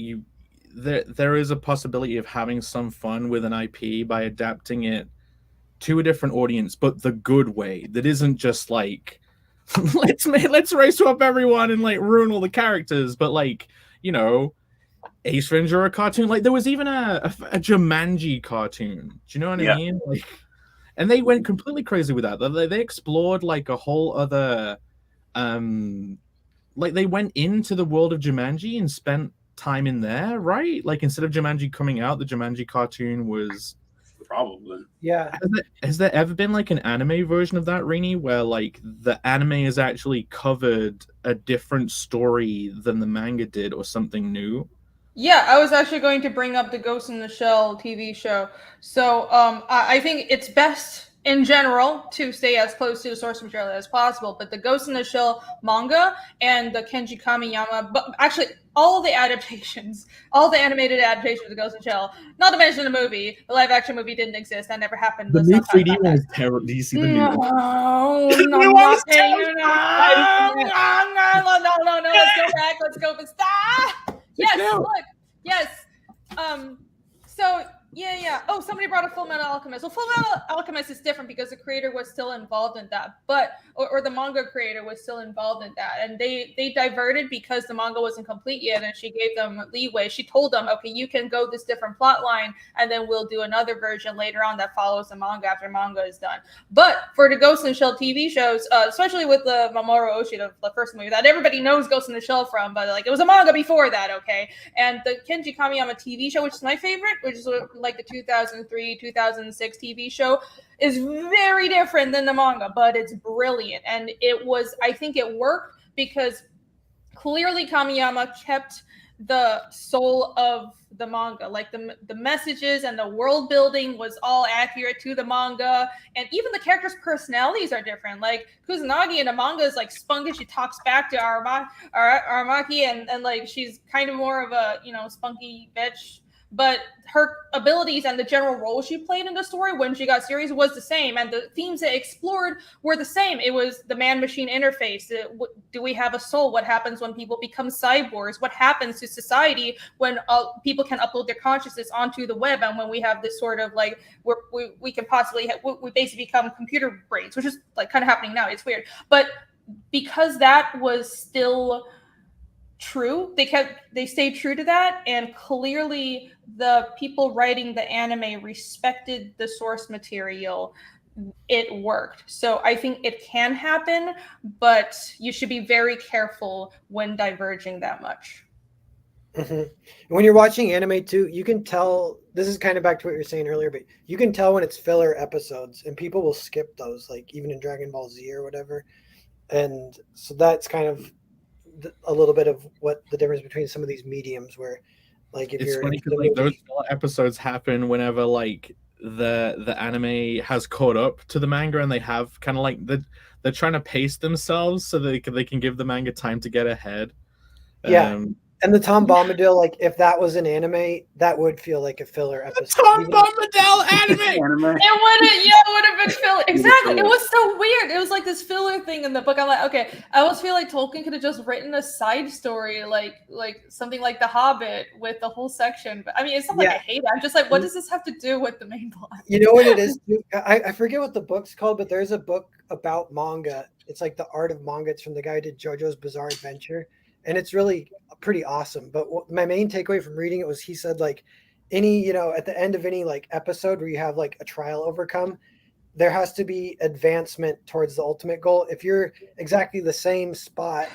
there is a possibility of having some fun with an IP by adapting it to a different audience, but the good way. That isn't just like let's race swap everyone and like ruin all the characters, but like Ace Ventura cartoon. Like there was even a Jumanji cartoon. Do you know what I mean? Like, and they went completely crazy with that. They explored like a whole other, like they went into the world of Jumanji and spent time in there, right? Like instead of Jumanji coming out, the Jumanji cartoon was probably. Yeah. Has there ever been like an anime version of that, Rini, where like the anime has actually covered a different story than the manga did, or something new? Yeah, I was actually going to bring up the Ghost in the Shell TV show. So I think it's best in general to stay as close to the source material as possible. But the Ghost in the Shell manga and the Kenji Kamiyama, but actually all the adaptations, all the animated adaptations of the Ghost in the Shell, not to mention the movie, the live action movie didn't exist. That never happened. The new 3D one is terrible. Do you see the new one? No. Let's go back. Let's go. Stop. Yes, look. Yes. So yeah. Oh, somebody brought up Full Metal Alchemist. Well, Full Metal Alchemist is different because the creator was still involved in that, or the manga creator was still involved in that, and they diverted because the manga wasn't complete yet, and she gave them leeway. She told them, okay, you can go this different plot line, and then we'll do another version later on that follows the manga after manga is done. But for the Ghost in the Shell TV shows, especially with the Mamoru Oshii, the first movie that everybody knows Ghost in the Shell from, but like it was a manga before that, okay? And the Kenji Kamiyama TV show, which is my favorite, which is like the 2003, 2006 TV show, is very different than the manga, but it's brilliant. And I think it worked because clearly Kamiyama kept the soul of the manga. Like the messages and the world building was all accurate to the manga. And even the characters' personalities are different. Like Kusanagi in the manga is like spunky. She talks back to Aramaki and like she's kind of more of a, spunky bitch. but her abilities and the general role she played in the story when she got serious was the same, and the themes it explored were the same. It was the man-machine interface. Do we have a soul? What happens when people become cyborgs? What happens to society when people can upload their consciousness onto the web, and when we have this sort of like we can possibly we basically become computer brains, which is like kind of happening now. It's weird, but because that was still true, they stayed true to that, and clearly the people writing the anime respected the source material. It worked. So I think it can happen, but you should be very careful when diverging that much. And when you're watching anime too, you can tell, this is kind of back to what you were saying earlier, but you can tell when it's filler episodes, and people will skip those, like even in Dragon Ball Z or whatever. And so that's kind of a little bit of what the difference between some of these mediums, where like if it's you're funny because like those episodes happen whenever like the anime has caught up to the manga, and they have kind of like they're trying to pace themselves so they can give the manga time to get ahead. And the Tom Bombadil, like if that was an anime, that would feel like a filler episode. Tom Bombadil anime. It would have been filler. Exactly. It was so weird. It was like this filler thing in the book. I'm like, okay, I almost feel like Tolkien could have just written a side story, like something like The Hobbit with the whole section. But I mean, it's not like I hate it. I'm just like, what does this have to do with the main plot? You know what it is? I forget what the book's called, but there's a book about manga. It's like The Art of Manga. It's from the guy who did JoJo's Bizarre Adventure. And it's really pretty awesome. But my main takeaway from reading it was he said like any, at the end of any like episode where you have like a trial overcome, there has to be advancement towards the ultimate goal. If you're exactly the same spot,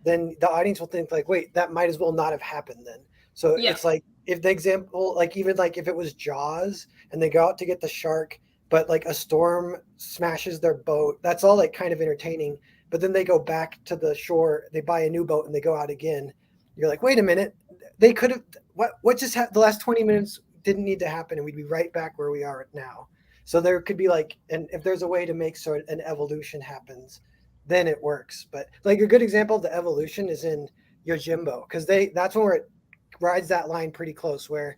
then the audience will think like, wait, that might as well not have happened then. So it's like if the example, like even like if it was Jaws and they go out to get the shark, but like a storm smashes their boat, that's all like kind of entertaining. But then they go back to the shore, they buy a new boat, and they go out again. You're like, wait a minute, they could have, what just happened? The last 20 minutes didn't need to happen, and we'd be right back where we are now. So there could be like, and if there's a way to make so an evolution happens, then it works. But like a good example of the evolution is in Yojimbo, because that's when where it rides that line pretty close, where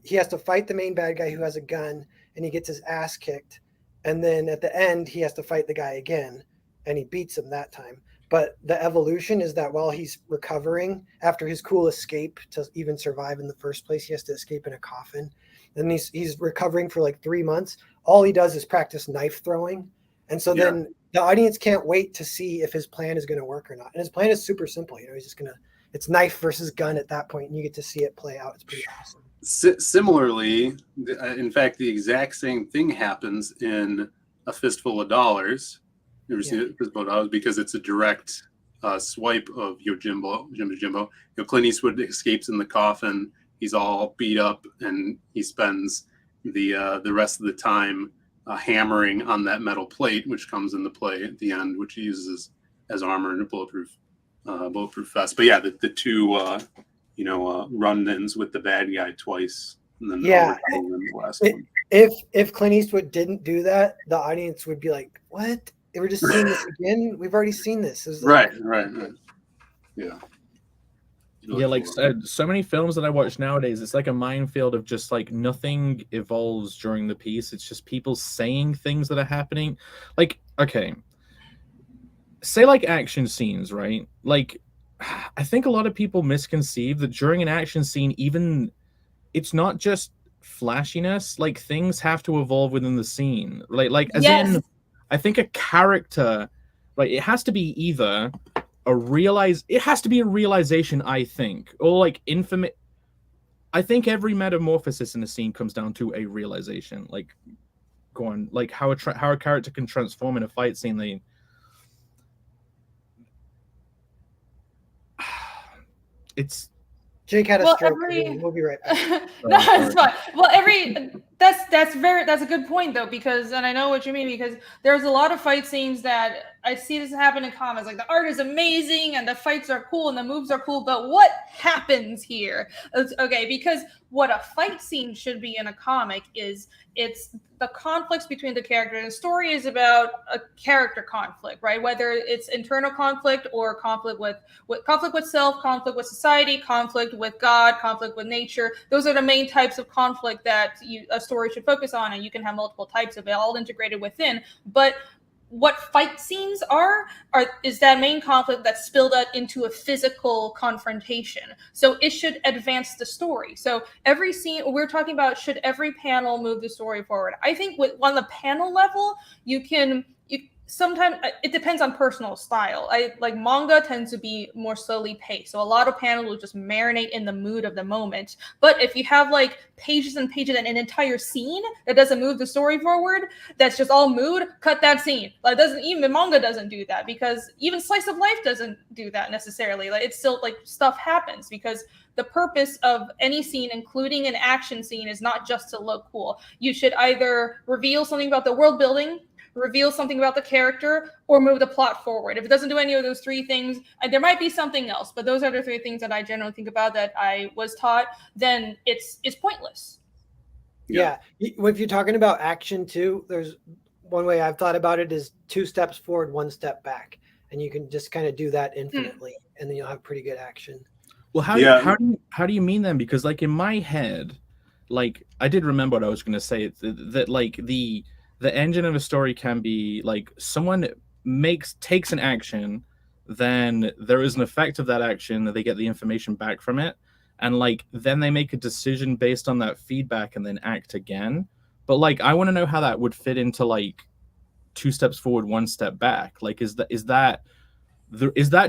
he has to fight the main bad guy who has a gun, and he gets his ass kicked. And then at the end, he has to fight the guy again. And he beats him that time. But the evolution is that while he's recovering after his cool escape to even survive in the first place, he has to escape in a coffin. And he's recovering for like 3 months. All he does is practice knife throwing. And so then the audience can't wait to see if his plan is going to work or not. And his plan is super simple. He's just it's knife versus gun at that point, and you get to see it play out. It's pretty awesome. Similarly, in fact, the exact same thing happens in A Fistful of Dollars. You ever seen it? Because it's a direct swipe of Jimbo. Clint Eastwood escapes in the coffin. He's all beat up, and he spends the rest of the time hammering on that metal plate, which comes into play at the end, which he uses as armor and a bulletproof vest. But yeah, the two run-ins with the bad guy twice, and then overcoming them the last one. If Clint Eastwood didn't do that, the audience would be like, "What? We're just seeing this again? We've already seen this." Right. Yeah. Yeah, like so many films that I watch nowadays, it's like a minefield of just like nothing evolves during the piece. It's just people saying things that are happening. Like, okay, say like action scenes, right? Like, I think a lot of people misconceive that during an action scene, even it's not just flashiness. Like things have to evolve within the scene. Like as in, I think a character, like it has to be either it has to be a realization, I think, or like infinite. I think every metamorphosis in a scene comes down to a realization. Like, go on, like how a character can transform in a fight scene. It's Jake had a stroke. We'll be right back. No, it's fine. Well, That's a good point though, because, and I know what you mean, because there's a lot of fight scenes that I see this happen in comics. Like, the art is amazing and the fights are cool and the moves are cool, but what happens here? Okay, because what a fight scene should be in a comic is it's the conflicts between the characters. And the story is about a character conflict, right? Whether it's internal conflict or conflict with self, conflict with society, conflict with God, conflict with nature. Those are the main types of conflict that a story should focus on, and you can have multiple types of it all integrated within. But what fight scenes is that main conflict that's spilled out into a physical confrontation. So it should advance the story. So every scene we're talking about, should every panel move the story forward? I think on the panel level, you sometimes it depends on personal style. I like manga tends to be more slowly paced, so a lot of panels will just marinate in the mood of the moment. But if you have like pages and pages and an entire scene that doesn't move the story forward, that's just all mood, cut that scene. Like, even manga doesn't do that, because even slice of life doesn't do that necessarily. Like, it's still like stuff happens, because the purpose of any scene, including an action scene, is not just to look cool. You should either reveal something about the world building, reveal something about the character, or move the plot forward. If it doesn't do any of those three things, there might be something else, but those are the three things that I generally think about that I was taught, then it's pointless. Yeah. If you're talking about action too, there's one way I've thought about it is 2 steps forward, 1 step back. And you can just kind of do that infinitely, and then you'll have pretty good action. Well, how do you mean then? Because like in my head, like I did remember what I was going to say, that like the engine of a story can be like someone takes an action, then there is an effect of that action, they get the information back from it, and like then they make a decision based on that feedback and then act again. But like I want to know how that would fit into like 2 steps forward, 1 step back. Like is that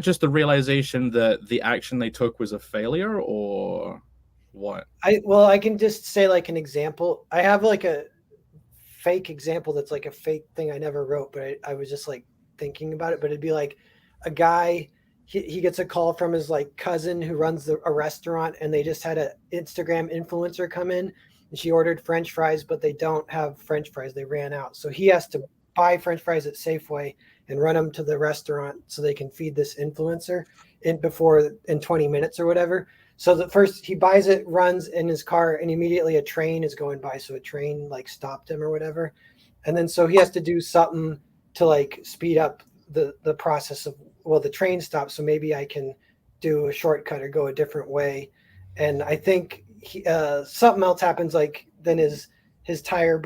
just the realization that the action they took was a failure, or what? I can just say like an example. I have like a fake example that's like a fake thing I never wrote, but I was just like thinking about it. But it'd be like a guy, he gets a call from his like cousin who runs a restaurant, and they just had an Instagram influencer come in, and she ordered French fries, but they don't have French fries. They ran out. So he has to buy French fries at Safeway and run them to the restaurant so they can feed this influencer in 20 minutes or whatever. So the first he buys it, runs in his car, and immediately a train is going by. So a train like stopped him or whatever. And then so he has to do something to like speed up the process of, well, the train stopped, so maybe I can do a shortcut or go a different way. And I think something else happens, like then his tire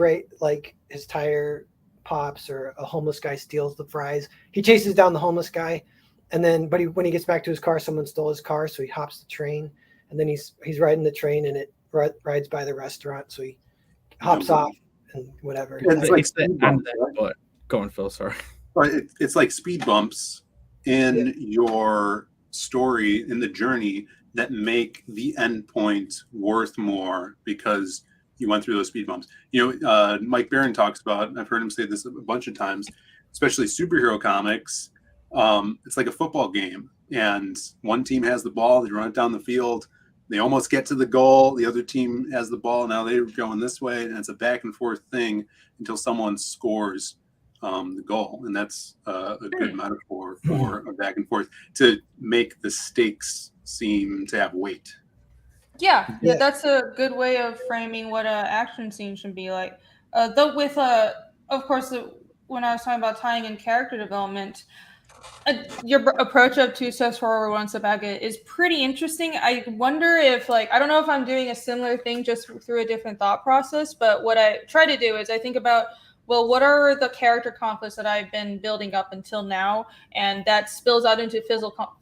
his tire pops, or a homeless guy steals the fries. He chases down the homeless guy, and then when he gets back to his car, someone stole his car, so he hops the train. And then he's riding the train, and it rides by the restaurant, so he hops off and whatever. It's like Go on, Phil. Sorry. It's like speed bumps in your story, in the journey, that make the end point worth more because you went through those speed bumps. Mike Barron talks about, I've heard him say this a bunch of times, especially superhero comics. It's like a football game, and one team has the ball, they run it down the field, they almost get to the goal, the other team has the ball, now they're going this way, and it's a back and forth thing until someone scores the goal. And that's a good metaphor for a back and forth, to make the stakes seem to have weight. Yeah, that's a good way of framing what an action scene should be like. Though with, of course, when I was talking about tying in character development, your approach of 2 steps forward, 1 step back is pretty interesting. I wonder if, like, I don't know if I'm doing a similar thing just through a different thought process, but what I try to do is I think about, well, what are the character conflicts that I've been building up until now? And that spills out into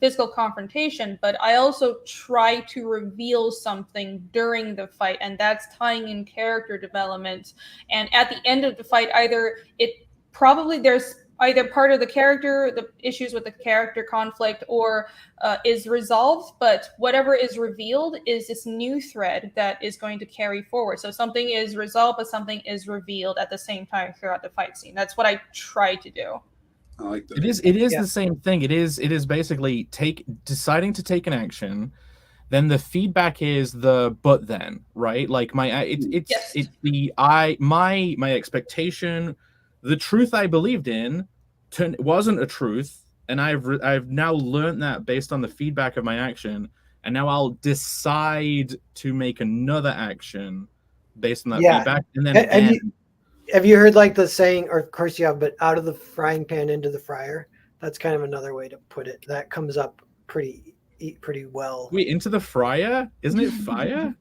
physical confrontation. But I also try to reveal something during the fight, and that's tying in character development. And at the end of the fight, there's either part of the character, the issues with the character conflict, or is resolved, but whatever is revealed is this new thread that is going to carry forward. So something is resolved, but something is revealed at the same time throughout the fight scene. That's what I try to do. I like that. It is the same thing. It is basically deciding to take an action, then the feedback is the but then, right? Like my Yes. it's the my expectation, the truth I believed in wasn't a truth, and I've now learned that based on the feedback of my action, and now I'll decide to make another action based on that Yeah. feedback, and then Have again, have you heard like the saying, or of course you have, but out of the frying pan into the fryer? That's kind of another way to put it. That comes up pretty well. wait, into the fryer? Isn't it fire?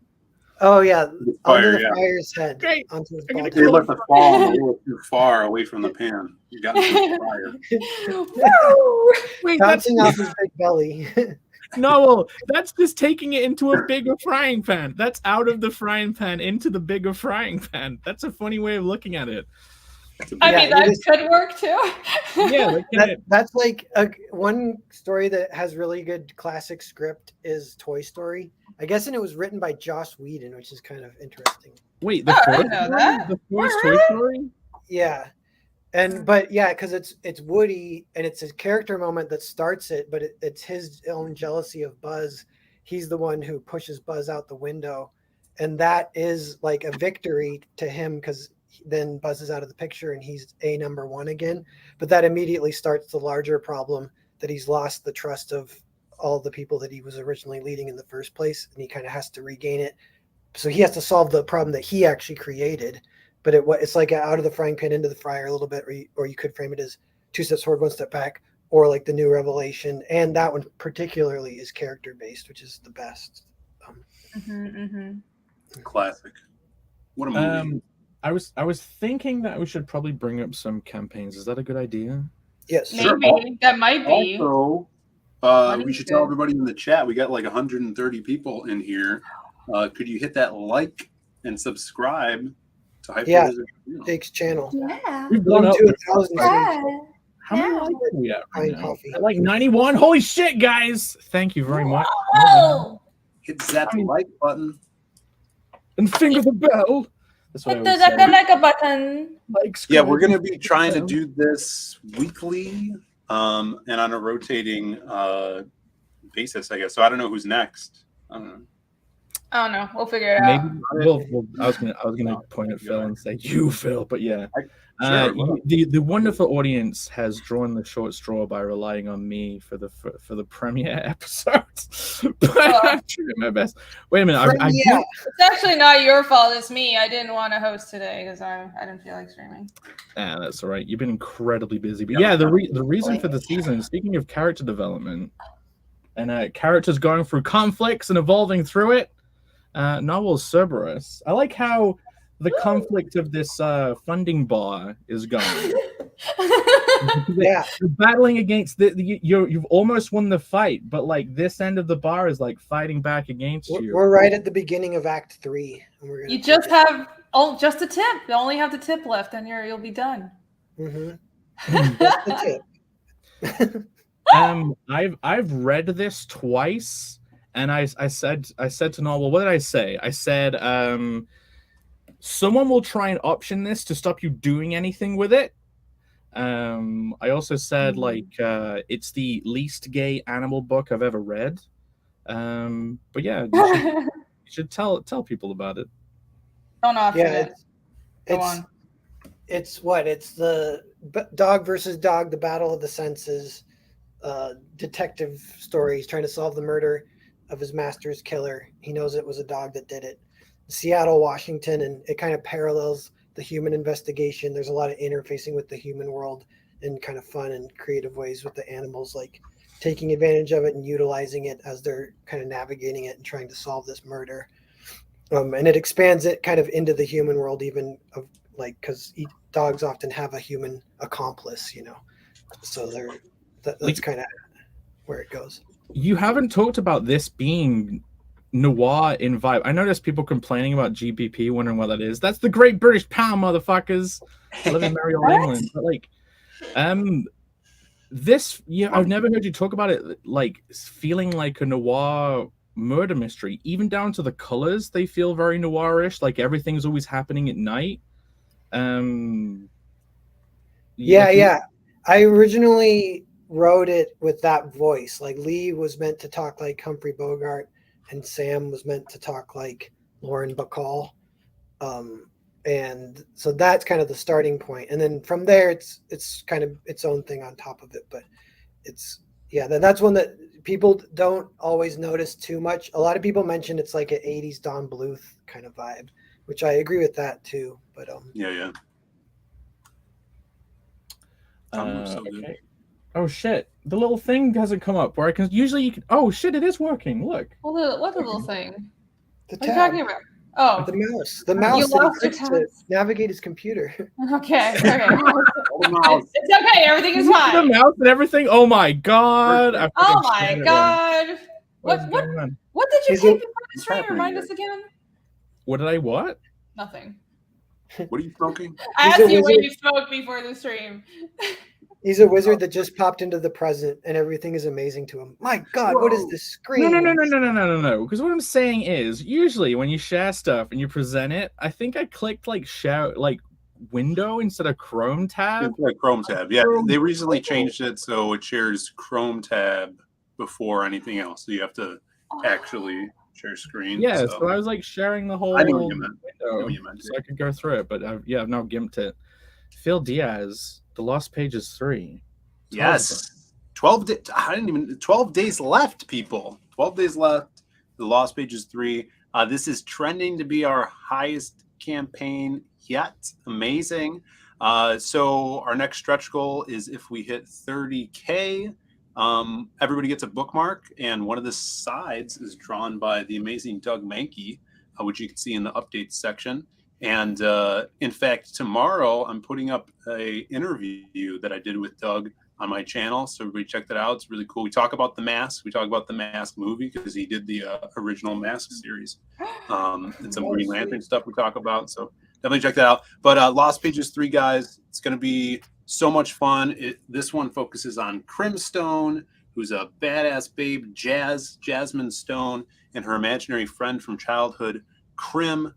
Oh yeah, The onto fire, the yeah. fryer's head. Great. Onto his I'm gonna body. They let the fall a little too far away from the pan. You got into the fire. Woo! Wait, that's Bouncing off his big belly. no, that's just taking it into a bigger frying pan. That's out of the frying pan into the bigger frying pan. That's a funny way of looking at it. I Yeah, mean, that could work too. Yeah, like, That's like one story that has really good classic script is Toy Story. I guess, and it was written by Joss Whedon, which is kind of interesting. wait, the Oh, I first didn't know one? that. The first Oh, Toy really? Story? Yeah, and but yeah, because it's Woody, and it's a character moment that starts it, but it's his own jealousy of Buzz. He's the one who pushes Buzz out the window, and that is like a victory to him because then Buzz is out of the picture and he's a number one again. But that immediately starts the larger problem that he's lost the trust of all the people that he was originally leading in the first place, and he kind of has to regain it. So he has to solve the problem that he actually created. But it's like out of the frying pan into the fryer a little bit, or you could frame it as 2 steps forward, 1 step back, or like the new revelation. And that one particularly is character based, which is the best. Classic. What a movie. I was thinking that we should probably bring up some campaigns. Is that a good idea? Yes. Sure. Maybe that might be. Also, That we is should tell good. everybody in the chat. We got like 130 people in here. Could you hit that like and subscribe to Hyper Yeah. Wizard? Jake's channel. Yeah. We've blown up. To 1,000 How many likes are we at right Buying now? coffee. At like 91. Holy shit, guys! Thank you very much. Whoa! Hit that like button. And finger the bell. That's what Hit I the would say. like a button. Like, Yeah, subscribe, we're going to be and trying to bell. do this weekly and on a rotating basis, I guess. So I don't know who's next. I don't know. I don't know. We'll figure it Maybe out. I was gonna point at Phil and say you, Phil, but yeah. Sure, The wonderful audience has drawn the short straw by relying on me for the premiere episodes. But I'm trying my best. Wait a minute, Yeah. It's actually not your fault. It's me. I didn't want to host today because I didn't feel like streaming. that's all right. You've been incredibly busy, but yeah, the reason for the season. Speaking of character development and characters going through conflicts and evolving through it. Novel Cerberus. I like how the conflict of this funding bar is going. Yeah. You're battling against you've almost won the fight, but like this end of the bar is like fighting back against you. We're right at the beginning of Act 3. And we're gonna You just have just a tip. You only have the tip left, and you'll be done. That's the tip. I've read this twice, and I said to Noel, what did I say? I said someone will try and option this to stop you doing anything with it. I also said like it's the least gay animal book I've ever read. But yeah, you should tell people about it. Don't option Yeah, it. Go it's on. it's the dog versus dog, the battle of the senses, detective story. He's trying to solve the murder of his master's killer. He knows it was a dog that did it. Seattle, Washington, and it kind of parallels the human investigation. There's a lot of interfacing with the human world in kind of fun and creative ways with the animals, like taking advantage of it and utilizing it as they're kind of navigating it and trying to solve this murder. And it expands it kind of into the human world, even of like, because dogs often have a human accomplice, you know, so that's kind of where it goes. You haven't talked about this being noir in vibe. I noticed people complaining about GBP, wondering what that is. That's the Great British Pound, motherfuckers. I live in merry old England. But like, this, I've never heard you talk about it like feeling like a noir murder mystery, even down to the colors. They feel very noirish, like everything's always happening at night. Yeah. I originally wrote it with that voice. Like Lee was meant to talk like Humphrey Bogart, and Sam was meant to talk like Lauren Bacall. And so that's kind of the starting point. And then from there, it's kind of its own thing on top of it. But that's one that people don't always notice too much. A lot of people mention it's like an 80s Don Bluth kind of vibe, which I agree with that too. But yeah. Okay. Oh shit! The little thing hasn't come up where I can. Usually you can. Oh shit! It is working. Look. Well, what little thing? the What are you tab, talking about? Oh, the mouse that he lost your clicks to tabs? navigate his computer. okay. mouse. It's okay. Everything is The fine. mouse and everything. Oh my god! I Oh fucking my shattered god! it. What going on? what did you Is take it- before the stream? happening Remind here? us again. What did I what? Nothing. What are you smoking? I He's asked a you what wizard. you smoked before the stream. He's a wizard that just popped into the present, and everything is amazing to him. My God, what is Whoa. this screen? No. Because what I'm saying is, usually when you share stuff and you present it, I think I clicked like share like window instead of Chrome tab. It's like Chrome tab. Yeah, they recently changed it so it shares Chrome tab before anything else. So you have to actually share screen. Yeah, so so I was like sharing the whole I knew what you meant. window what you meant. so I could go through it. But I've now gimped it. Phil Diaz, The Lost Pages 3. Yes. 12 days left, people. 12 days left. The Lost Pages 3. This is trending to be our highest campaign yet. Amazing. So our next stretch goal is if we hit 30K, everybody gets a bookmark, and one of the sides is drawn by the amazing Doug Mankey, which you can see in the updates section. And in fact, tomorrow I'm putting up a interview that I did with Doug on my channel, so everybody check that out. It's really cool. We talk about The Mask. We talk about the Mask movie because he did the original Mask series. And some Green Lantern stuff we talk about. So definitely check that out. But Lost Pages 3, guys, it's going to be so much fun. This one focuses on Crimstone, who's a badass babe, Jasmine Stone, and her imaginary friend from childhood, Crim.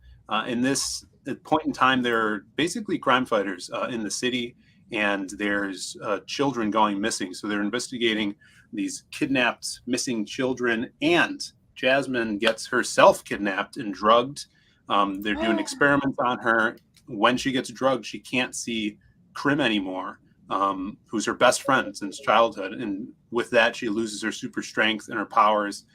In this point in time, they're basically crime fighters in the city, and there's children going missing. So they're investigating these kidnapped, missing children, and Jasmine gets herself kidnapped and drugged. They're doing experiments on her. When she gets drugged, she can't see Crim anymore, who's her best friend since childhood. And with that, she loses her super strength and her powers.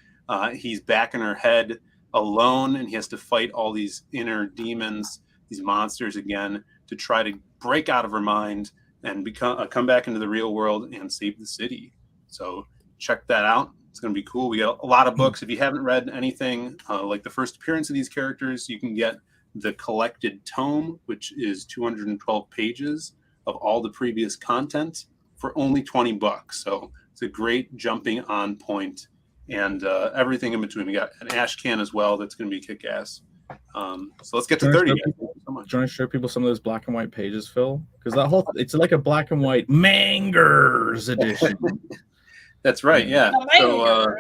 He's back in her head alone, and he has to fight all these inner demons, these monsters again, to try to break out of her mind and come back into the real world and save the city. So check that out. It's going to be cool. We got a lot of books. If you haven't read anything like the first appearance of these characters, you can get the collected tome, which is 212 pages of all the previous content for only $20. So it's a great jumping on point, and everything in between. We got an ash can as well that's going to be kick-ass. So let's get to 30. Do you want to show people some of those black and white pages, Phil? Because that whole it's like a black and white Mangers edition. That's right, yeah. So,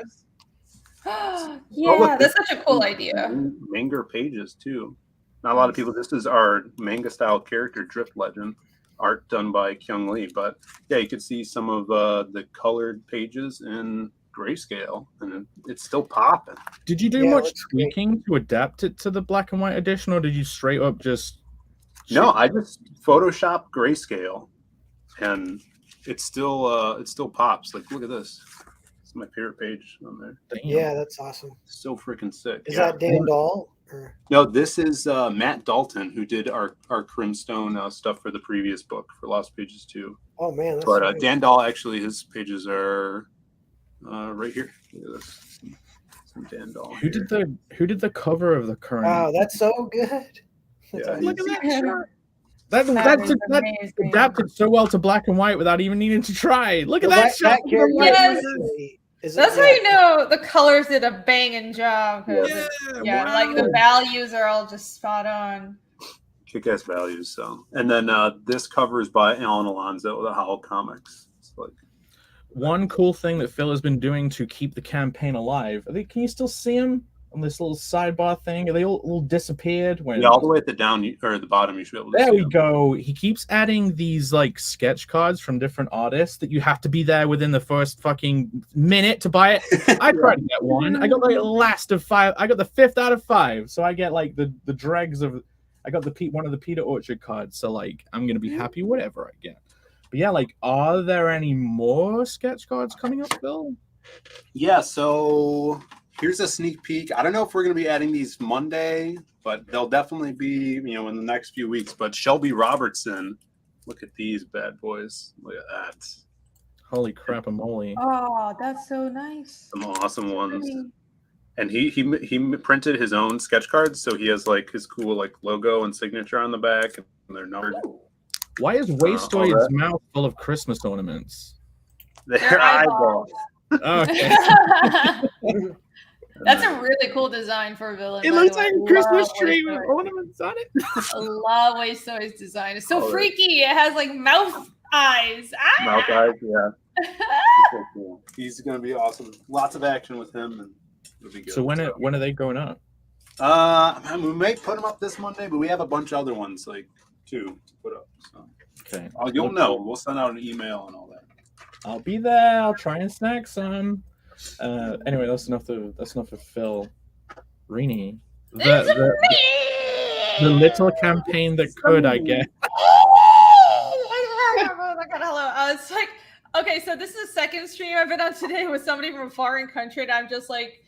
yeah, that's such a cool idea. Manga pages too. Not a lot of people. This is our manga style character Drift Legend, art done by Kyung Lee. But yeah, you could see some of the colored pages in grayscale, and it's still popping. Did you do much tweaking to adapt it to the black and white edition, or did you straight up just? No, I just Photoshop grayscale, and it still pops. Like, look at this. It's my favorite page on there. Damn. Yeah, that's awesome. So freaking sick. Is that Dan Dahl? Or? No, this is Matt Dalton, who did our Crimstone stuff for the previous book for Lost Pages 2. Oh man, that's But nice. Dan Dahl, actually, his pages are right here. Look at this. Some Dan Dahl. Who did the cover of the current? Wow, that's so good. That's Yeah, awesome. Look at that shirt. That's is that's amazing. adapted so well to black and white without even needing to try. Look at Well, that shirt. character Yes. is That's how you know the colors did a banging job. 'Cause Yeah, wow. like the values are all just spot on. Kick-ass values. So, and then this cover is by Alan Alonso with the Howl Comics. It's like, One cool thing that Phil has been doing to keep the campaign alive. Can you still see him? on this little sidebar thing. They all disappeared when. Yeah, all the way at the down or the bottom, you should be able to There see we them. go. He keeps adding these like sketch cards from different artists that you have to be there within the first fucking minute to buy it. I tried to get one. I got like the last of 5. I got the 5th out of 5. So I get like the dregs of. I got one of the Peter Orchard cards. So like I'm gonna be happy whatever I get. But yeah, like, are there any more sketch cards coming up, Bill? Yeah, so here's a sneak peek. I don't know if we're going to be adding these Monday, but they'll definitely be, in the next few weeks. But Shelby Robertson, look at these bad boys. Look at that. Holy crap-a-moly. Oh, that's so nice. Some awesome ones. And he printed his own sketch cards, so he has like his cool like logo and signature on the back, and they're numbered. Why is Wastoid's mouth full of Christmas ornaments? They're eyeballs. Okay. That's a really cool design for a villain. It looks like a Christmas tree with ornaments on it. I love Wastoid's design. It's so freaky. It has like mouth eyes. Ah! Mouth eyes, yeah. So cool. He's going to be awesome. Lots of action with him, and it'll be good. So when are they going up? We may put them up this Monday, but we have a bunch of other ones like too to put up. So. Okay. You'll know. We'll send out an email and all that. I'll be there. I'll try and snack some. Anyway, that's enough of Phil. Rini. The little campaign that could, I guess. Oh my god, hello. It's like, okay, so this is the second stream I've been on today with somebody from a foreign country, and I'm just like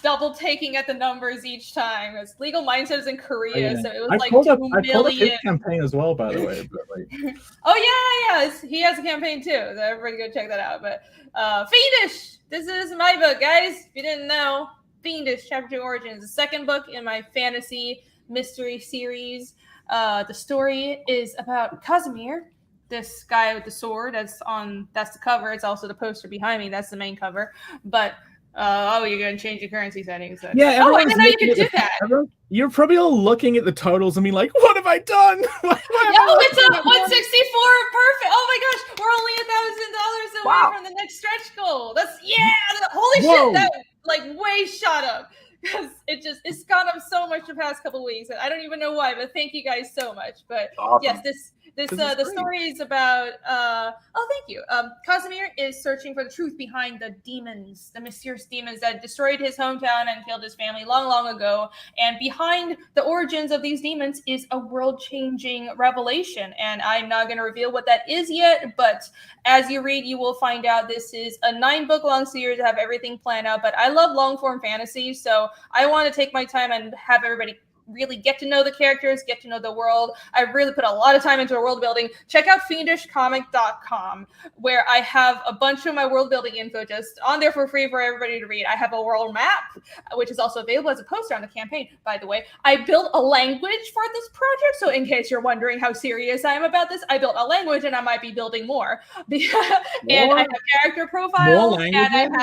double taking at the numbers each time. It's Legal Mindset is in Korea, so it was like 2 million. I pulled up his campaign as well, by the way. But like... Oh yeah. He has a campaign too. So everybody go check that out. But Fiendish, this is my book, guys. If you didn't know, Fiendish Chapter 2 Origins, the second book in my fantasy mystery series. The story is about Casimir, this guy with the sword. That's the cover. It's also the poster behind me. That's the main cover. But you're going to change your currency settings. So. Yeah. I didn't know you could do that. You're probably all looking at the totals and being like, what have I done? It's a 164. Perfect. Oh my gosh. We're only $1,000 away from the next stretch goal. Holy shit. That like way shot up. Because it's gone up so much the past couple of weeks. I don't even know why, but thank you guys so much. But awesome. Yes, the story is about thank you. Casimir is searching for the truth behind the demons, the mysterious demons that destroyed his hometown and killed his family long, long ago. And behind the origins of these demons is a world-changing revelation. And I'm not going to reveal what that is yet, but as you read, you will find out this is a 9-book-long series to have everything planned out. But I love long-form fantasy, so I want to take my time and have everybody really get to know the characters, get to know the world. I've really put a lot of time into world building. Check out fiendishcomic.com, where I have a bunch of my world building info just on there for free for everybody to read. I have a world map, which is also available as a poster on the campaign, by the way. I built a language for this project, so in case you're wondering how serious I am about this, I built a language and I might be building more. And I have character profiles, and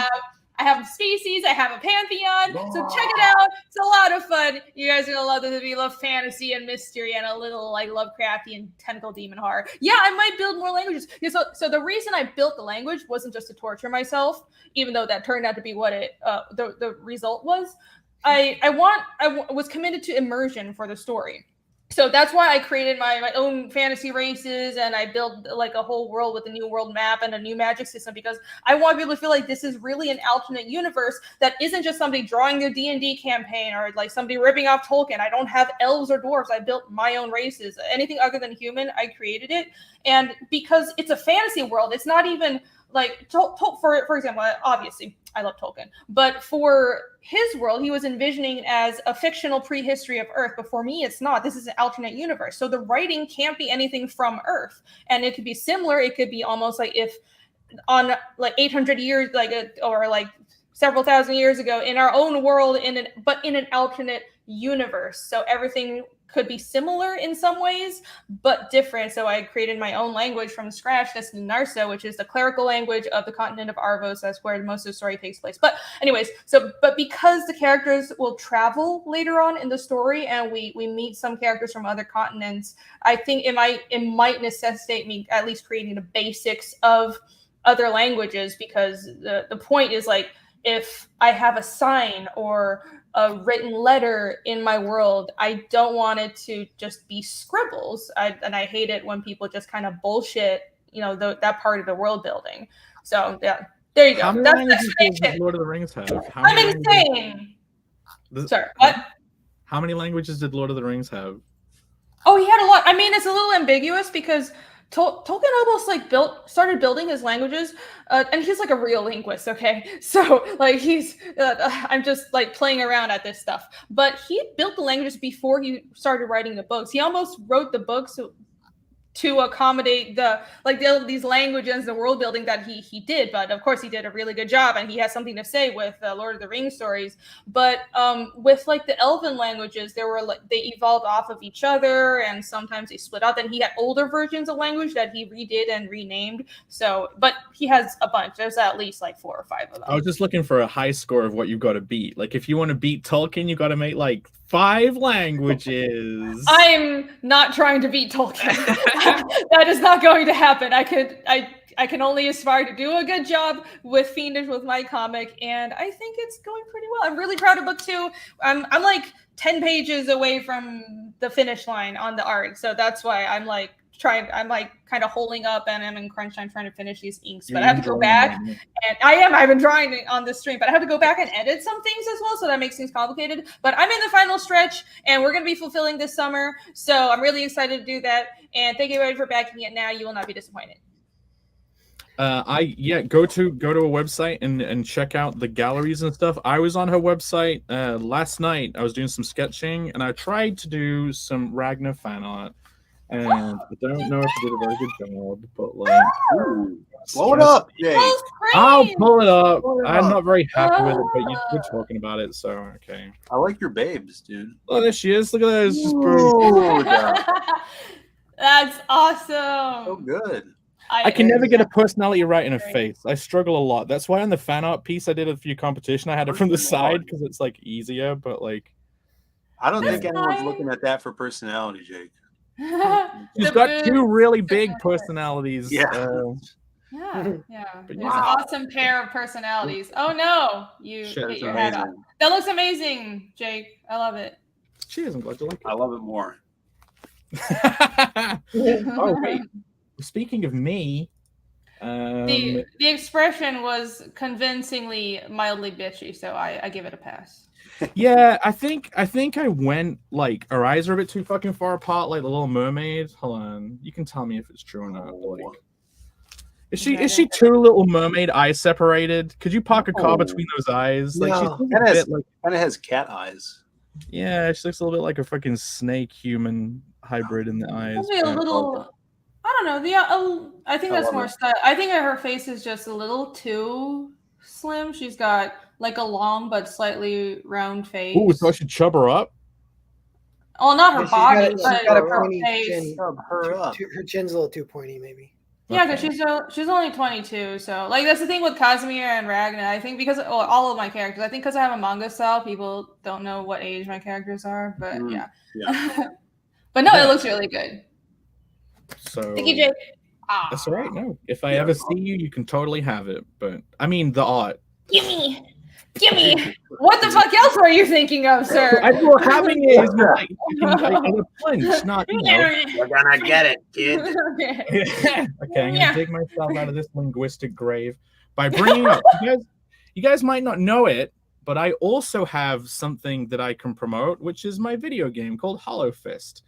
I have species, I have a pantheon, so check it out. It's a lot of fun. You guys are gonna love this if you love fantasy and mystery and a little like Lovecrafty and tentacle demon horror. Yeah, I might build more languages. Yeah, so the reason I built the language wasn't just to torture myself, even though that turned out to be what the result was. I was committed to immersion for the story. So that's why I created my own fantasy races, and I built like a whole world with a new world map and a new magic system, because I want people to feel like this is really an alternate universe that isn't just somebody drawing their D&D campaign or like somebody ripping off Tolkien. I don't have elves or dwarves. I built my own races. Anything other than human, I created it. And because it's a fantasy world, it's not even like for example, obviously I love Tolkien, but for his world, he was envisioning as a fictional prehistory of Earth. But for me, it's not. This is an alternate universe. So the writing can't be anything from Earth. And it could be similar. It could be almost like if on like 800 years, or like several thousand years ago in our own world, but in an alternate universe. So everything could be similar in some ways, but different. So I created my own language from scratch. That's Narsa, which is the clerical language of the continent of Arvos. That's where most of the story takes place. But anyways, but because the characters will travel later on in the story, and we meet some characters from other continents, I think it might necessitate me at least creating the basics of other languages, because the point is like, if I have a sign or a written letter in my world, I don't want it to just be scribbles. And I hate it when people just kind of bullshit, that part of the world building. So yeah, there you go. How many That's languages the does explanation. Lord of the Rings have? I'm insane. Sorry, what? How many languages did Lord of the Rings have? Oh, he had a lot. I mean, it's a little ambiguous because Tolkien almost like started building his languages, and he's like a real linguist. Okay, so like I'm just like playing around at this stuff, but he built the languages before he started writing the books. He almost wrote the books to accommodate these languages, the world building that he did. But of course, he did a really good job, and he has something to say with Lord of the Rings stories. But with like the Elven languages, they evolved off of each other, and sometimes they split up. Then he had older versions of language that he redid and renamed. So, but he has a bunch. There's at least like 4 or 5 of them. I was just looking for a high score of what you've got to beat. Like, if you want to beat Tolkien, you got to make like 5 languages. I'm not trying to beat Tolkien. That is not going to happen. I can only aspire to do a good job with Fiendish with my comic, and I think it's going pretty well. I'm really proud of book 2. I'm like 10 pages away from the finish line on the art, so that's why I'm like kind of holding up, and I'm in crunch time trying to finish these inks. But I have to go back, and I've been drawing on the stream, but I have to go back and edit some things as well, so that makes things complicated. But I'm in the final stretch, and we're going to be fulfilling this summer, so I'm really excited to do that. And thank you everybody for backing it. Now you will not be disappointed. Go to a website and check out the galleries and stuff. I was on her website last night. I was doing some sketching, and I tried to do some Ragnar fan art. And I don't know if I did a very good job, but like, blow it up, Jay. I'll pull it up. I'm not very happy with it, but you're talking about it, so okay. I like your babes, dude. Oh, there she is. Look at that. It's just pretty. That's awesome. So good. I can never get a personality right in her face. I struggle a lot. That's why on the fan art piece I did a few competition. I had it from the side because it's like easier, but like, I don't think anyone's looking at that for personality, Jake. She's got 2 really big personalities. Yeah. There's an awesome pair of personalities. Oh no, you hit your head off. That looks amazing, Jake. I love it. Cheers, I'm glad you like it. I love it more. Oh wait. Speaking of me, the expression was convincingly mildly bitchy, so I give it a pass. Yeah, I think I went like her eyes are a bit too fucking far apart, like the Little Mermaid. Hold on, you can tell me if it's true or not. Like, is she too Little Mermaid eyes separated? Could you park a car between those eyes? Like No. she's Kind of has cat eyes. Yeah, she looks a little bit like a fucking snake human hybrid in the eyes. Maybe a little. I don't know. I think that's more style. I think her face is just a little too slim. She's got like a long but slightly round face. Ooh, so I should chub her up? Oh, not her body, She's but got a her pointy face. chin. Her chin's a little too pointy, maybe. Yeah, because she's only 22, so like that's the thing with Casimir and Ragnar. I think because all of my characters, I think because I have a manga style, people don't know what age my characters are. But yeah. But no, it looks really good. So thank you, Jake. That's all right. No, if I ever see you, you can totally have it. But I mean, the art. Gimme. What the fuck else are you thinking of, sir? I know having it is like a punch, not. We're gonna get it, kid. Okay, I'm gonna dig myself out of this linguistic grave by bringing up. You guys might not know it, but I also have something that I can promote, which is my video game called Hollow Fist.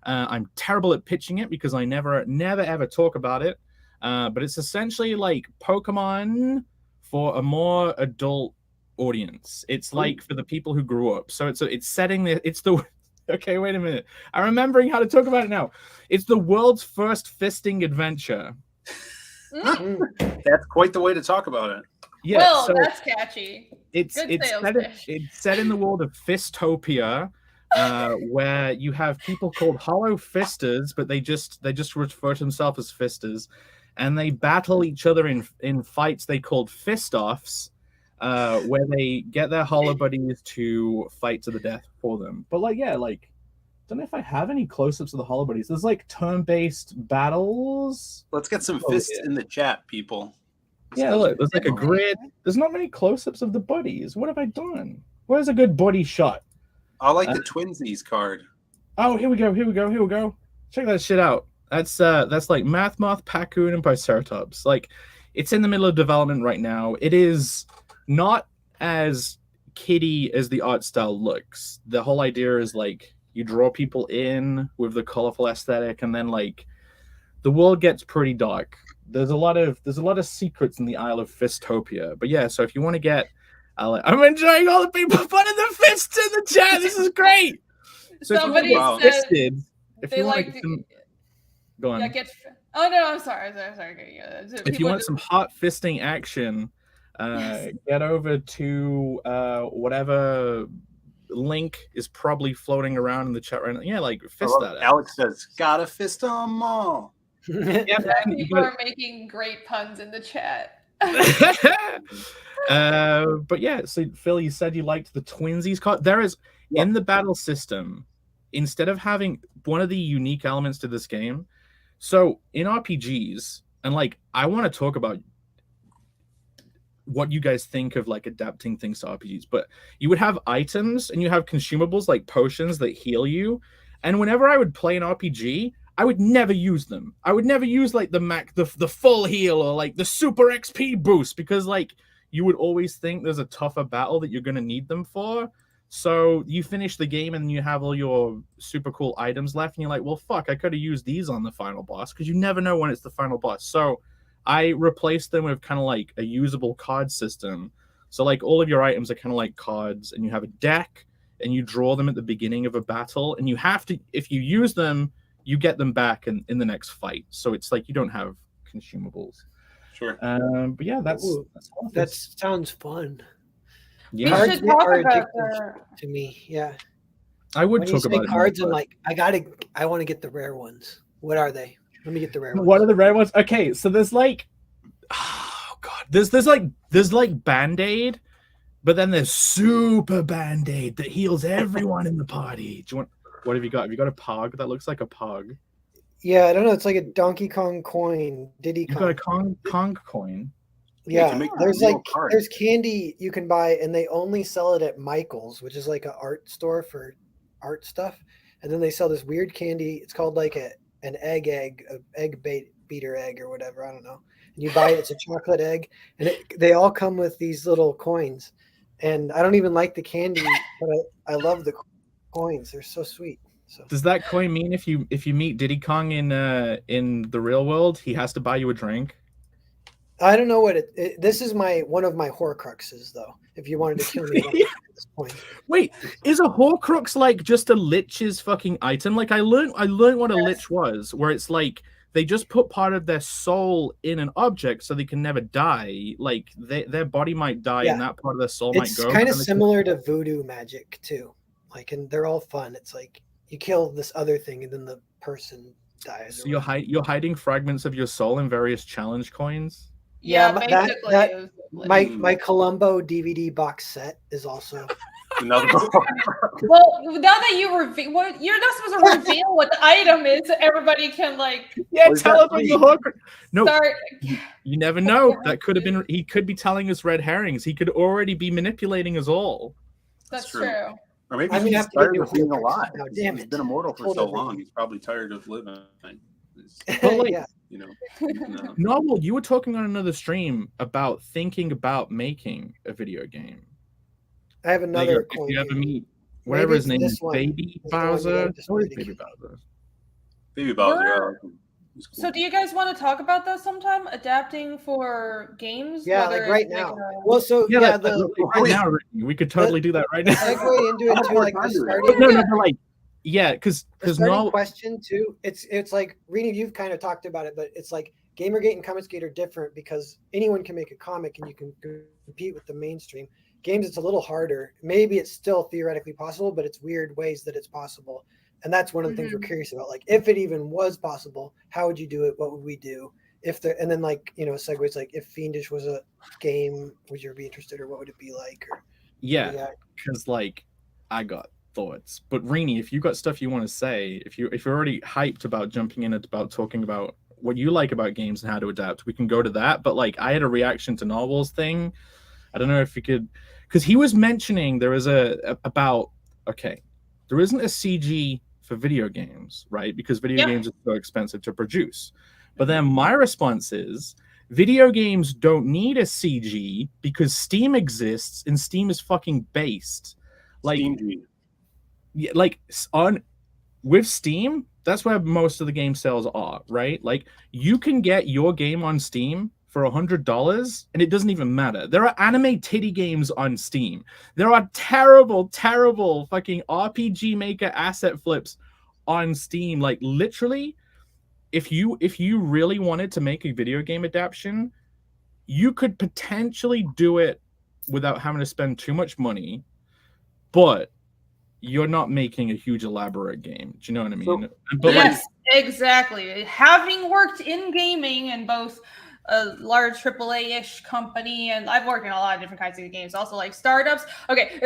I'm terrible at pitching it because I never ever talk about it. But it's essentially like Pokemon for a more adult audience. It's like for the people who grew up. So it's setting the okay, wait a minute. I'm remembering how to talk about it now. It's the world's first fisting adventure. That's quite the way to talk about it. Yeah, well, so that's catchy. It's set in the world of Fistopia. Where you have people called Hollow Fisters, but they just refer to themselves as Fisters, and they battle each other in fights they called Fist-offs, where they get their Hollow buddies to fight to the death for them. But don't know if I have any close-ups of the Hollow buddies. There's like turn-based battles. Let's get some fists in the chat, people. Yeah, look, there's like a grid. There's not many close-ups of the buddies. What have I done? Where's a good buddy shot? I like the twinsies card. Oh, here we go. Check that shit out. That's like Math Moth, Pacoon, and Biceratops. Like, it's in the middle of development right now. It is not as kiddie as the art style looks. The whole idea is like you draw people in with the colorful aesthetic, and then like the world gets pretty dark. There's a lot of secrets in the Isle of Fistopia. But yeah, so if you want to get, I'm enjoying all the people putting the fists in the chat. This is great. So Somebody said fisted, if they you want like. go on. Yeah, oh no, I'm sorry. Yeah, If you want some hot fisting action, get over to whatever link is probably floating around in the chat right now. Yeah, like fist that. Alex says, "Gotta fist them all." Yeah, man, people are making great puns in the chat. But yeah, so Phil, you said you liked the twinsies card. There is in the battle system, instead of having one of the unique elements to this game. So in RPGs, and like I want to talk about what you guys think of like adapting things to RPGs, but you would have items and you have consumables like potions that heal you. And whenever I would play an RPG, I would never use them. I would never use like the full heal or like the super XP boost, because like you would always think there's a tougher battle that you're going to need them for. So you finish the game and you have all your super cool items left, and you're like, well, fuck, I could have used these on the final boss, because you never know when it's the final boss. So I replaced them with kind of like a usable card system. So like all of your items are kind of like cards, and you have a deck, and you draw them at the beginning of a battle, and you have to, if you use them, you get them back in the next fight. So it's like you don't have consumables. Sure. But yeah, that sounds fun. Yeah, We should talk are about addictive to me. Yeah, I would when talk you say about cards, it. I'm like, I want to get the rare ones. What are they? Let me get the rare ones. What are the rare ones? Okay, so there's like, oh god, there's like Band-Aid, but then there's Super Band-Aid that heals everyone in the party. Do you want? What have you got? Have you got a Pog that looks like a Pog? Yeah, I don't know. It's like a Donkey Kong coin. Diddy You Kong. got a Kong coin. Yeah, make there's real like cards. there's candy you can buy, and they only sell it at Michael's, which is like an art store for art stuff. And then they sell this weird candy. It's called like an egg, beater egg or whatever. I don't know. And you buy it. It's a chocolate egg, and they all come with these little coins. And I don't even like the candy, but I love the coins. They're so sweet. So Does that coin mean if you meet Diddy Kong in the real world, he has to buy you a drink? I don't know what this is one of my Horcruxes though. If you wanted to kill me at this point. Wait, is a Horcrux like just a lich's fucking item? Like I learned what a lich was, where it's like they just put part of their soul in an object so they can never die. Like their body might die and that part of their soul might go. It's kind of similar to voodoo magic too. Like, and they're all fun. It's like you kill this other thing and then the person dies. So you're hiding fragments of your soul in various challenge coins. Yeah, basically. My Columbo DVD box set is also another. Well, now that you reveal, you're not supposed to reveal what the item is. So everybody can like. Yeah, tell us what the Horcrux. No, start. You never know. That could have been. He could be telling us red herrings. He could already be manipulating us all. That's true. Or maybe I'm gonna he's have to get tired new of being Horcrux alive. now. Damn He's it. been immortal for so Totally. long. He's probably tired of living. Well, like, Yeah. You know. Novel, you were talking on another stream about thinking about making a video game. I have another Like, coin. if you ever here. meet whatever his Maybe name it's is, this one. Baby It's the one you Bowser. like to What is speak. Baby Bowser? Baby Bowser. I like him. He's cool. So, do you guys want to talk about that sometime? Adapting for games? Yeah, whether like right it's now. a- Well, so Yeah, yeah, like, the right now, we could totally do that right now. segue into it too, like the starting. No, but like, yeah, because The starting no, question too. It's like Rini, you've kind of talked about it, but it's like Gamergate and Comicsgate are different because anyone can make a comic and you can compete with the mainstream. Games, it's a little harder. Maybe it's still theoretically possible, but it's weird ways that it's possible. And that's one of the things we're curious about. Like, if it even was possible, how would you do it? What would we do? If there, and then like, you know, segues like if Fiendish was a game, would you be interested, or what would it be like? Or yeah, because like I got thoughts, but Rini, if you got stuff you want to say, if you're already hyped about jumping in and about talking about what you like about games and how to adapt, we can go to that. But like, I had a reaction to Narwhal's thing. I don't know if you could, because he was mentioning there is there isn't a CG for video games, right? Because video games are so expensive to produce. But then my response is, video games don't need a CG because Steam exists and Steam is fucking based. Like, yeah, like with Steam, that's where most of the game sales are, right? Like, you can get your game on Steam for $100 and it doesn't even matter. There are anime titty games on Steam. There are terrible fucking RPG Maker asset flips on Steam. Like, literally, if you really wanted to make a video game adaptation, you could potentially do it without having to spend too much money, but you're not making a huge elaborate game. Do you know what I mean? But yes, exactly. Having worked in gaming in both a large AAA-ish company, and I've worked in a lot of different kinds of games, also like startups. Okay,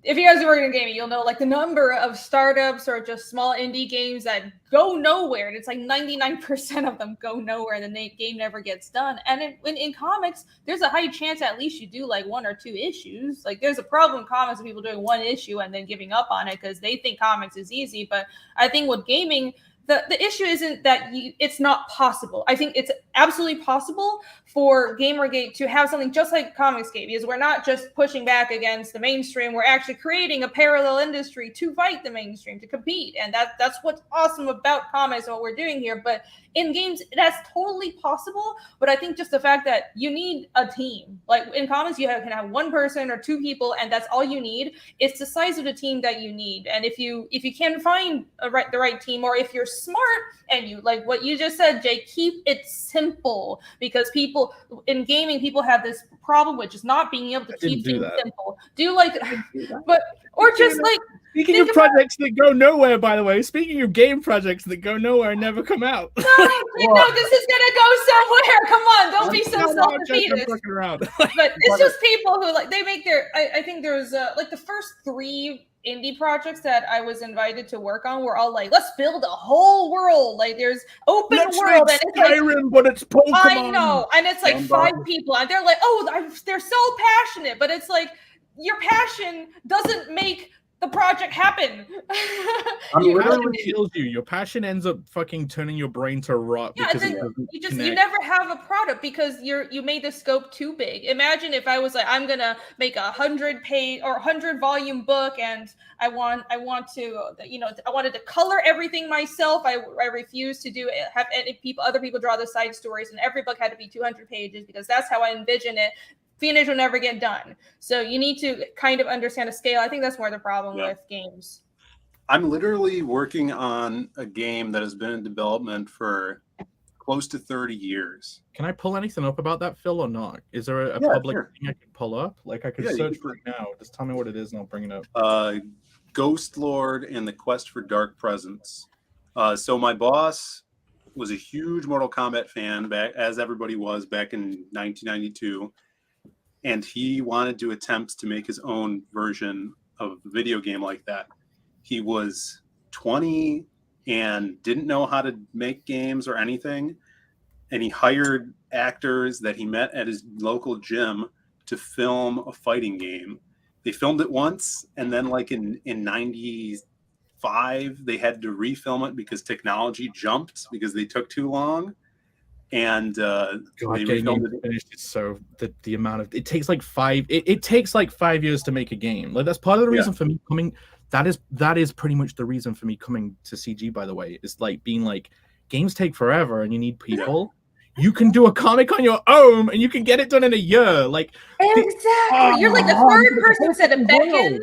if you guys are working in gaming, you'll know like the number of startups or just small indie games that go nowhere. And it's like 99% of them go nowhere and the game never gets done. And in comics, there's a high chance at least you do like 1 or 2 issues. Like, there's a problem in comics of people doing 1 issue and then giving up on it because they think comics is easy. But I think with gaming, the issue isn't that it's not possible. I think it's absolutely possible for Gamergate to have something just like Comicsgate, because we're not just pushing back against the mainstream. We're actually creating a parallel industry to fight the mainstream, to compete. And that's what's awesome about comics and what we're doing here. But in games, that's totally possible. But I think just the fact that you need a team. Like in comics, you can have 1 person or 2 people, and that's all you need. It's the size of the team that you need. And if you can find the right team, or if you're smart and you, like what you just said, Jay, keep it simple, because people in gaming, people have this problem with just not being able to keep things simple. Speaking of projects that go nowhere, by the way, speaking of game projects that go nowhere and never come out. No, this is gonna go somewhere. Come on, don't be so self-defeated. But it's just people who like, they make their. I think there's like the first 3 indie projects that I was invited to work on were all like, let's build a whole world. Like, there's open world, and it's Skyrim, but it's Pokemon. I know, and it's like 5 people, and they're like, oh, they're so passionate, but it's like, your passion doesn't make the project happen. Your passion kills you. Your passion ends up fucking turning your brain to rot. Yeah, because you never have a product because you made the scope too big. Imagine if I was like, I'm gonna make 100-page or 100-volume book, and I wanted to color everything myself. I refused to have other people draw the side stories, and every book had to be 200 pages because that's how I envision it. Finish will never get done. So you need to kind of understand the scale. I think that's more the problem with games. I'm literally working on a game that has been in development for close to 30 years. Can I pull anything up about that, Phil, or not? Is there a public thing I can pull up? Like, I could search for it now. Just tell me what it is and I'll bring it up. Ghost Lord and the Quest for Dark Presence. So my boss was a huge Mortal Kombat fan, as everybody was back in 1992. And he wanted to attempt to make his own version of a video game like that. He was 20 and didn't know how to make games or anything. And he hired actors that he met at his local gym to film a fighting game. They filmed it once, and then like in 95, they had to refilm it because technology jumped because they took too long. And getting it finished is so the amount of it takes like 5 it takes like 5 years to make a game. Like, that's part of the reason for me coming. That is pretty much the reason for me coming to CG, by the way. It's like being like, games take forever and you need people. You can do a comic on your own and you can get it done in a year. Like, exactly. You're like the third person who said a Beckon,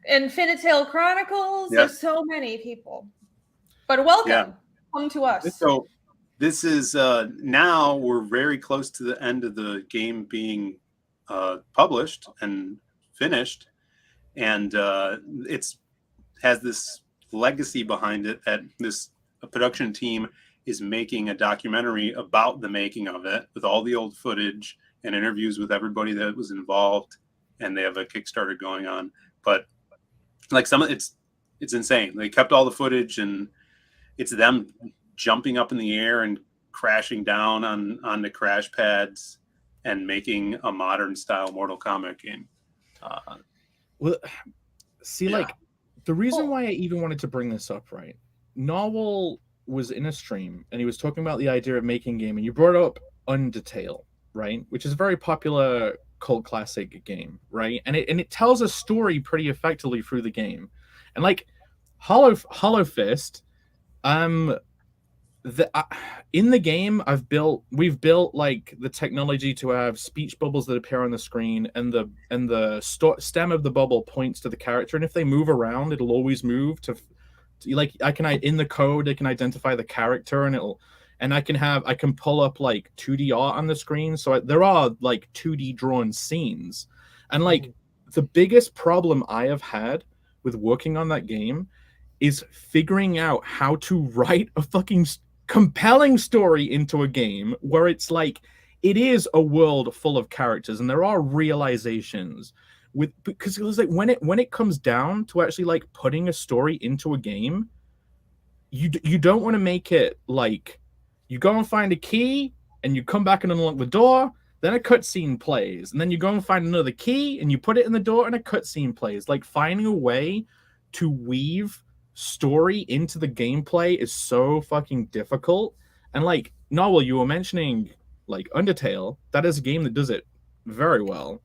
Infinitale Chronicles. There's so many people. But welcome. Come to us. So this is now we're very close to the end of the game being published and finished, and it's has this legacy behind it that a production team is making a documentary about the making of it with all the old footage and interviews with everybody that was involved, and they have a Kickstarter going on. But like it's insane. They kept all the footage, and it's them jumping up in the air and crashing down on the crash pads and making a modern style Mortal Kombat game. Well, see, Yeah. like the reason why I even wanted to bring this up, right? Narwhal was in a stream and he was talking about the idea of making game, and you brought up Undertale, right? Which is a very popular cult classic game, right? And it tells a story pretty effectively through the game. And like Hollow Fist, in the game we've built like the technology to have speech bubbles that appear on the screen, and the stem of the bubble points to the character, and if they move around it'll always move to like in the code I can identify the character, and I can pull up like 2D art on the screen, so there are like 2D drawn scenes. And like the biggest problem I have had with working on that game is figuring out how to write a fucking compelling story into a game where it's like it is a world full of characters and there are realizations because it was like when it comes down to actually like putting a story into a game, you don't want to make it like you go and find a key and you come back and unlock the door, then a cutscene plays, and then you go and find another key and you put it in the door and a cutscene plays. Like finding a way to weave story into the gameplay is so fucking difficult. And like Noel, you were mentioning like Undertale, that is a game that does it very well.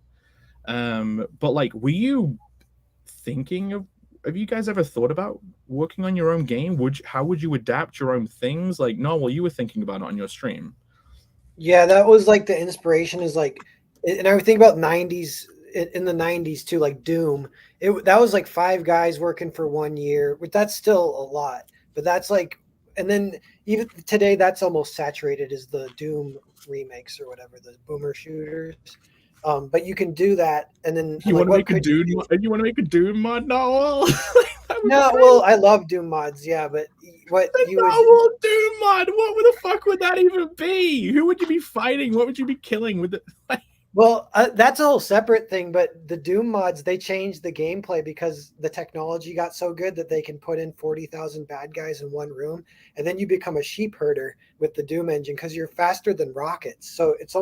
But like, were you thinking of, have you guys ever thought about working on your own game? How would you adapt your own things? Like Noel, you were thinking about it on your stream. Yeah, that was like the inspiration is like, and I would think about 90s, in the 90s too, like Doom. That was like 5 guys working for 1 year, but that's still a lot. But that's like, and then even today, that's almost saturated as the Doom remakes or whatever, the boomer shooters. But you can do that, and then You want to make a Doom? You want to make a Doom mod, Noel? No, well, I love Doom mods, yeah, but what you would Doom mod? What the fuck would that even be? Who would you be fighting? What would you be killing with it? Well, that's a whole separate thing, but the Doom mods, they changed the gameplay because the technology got so good that they can put in 40,000 bad guys in one room, and then you become a sheep herder with the Doom engine because you're faster than rockets. So it's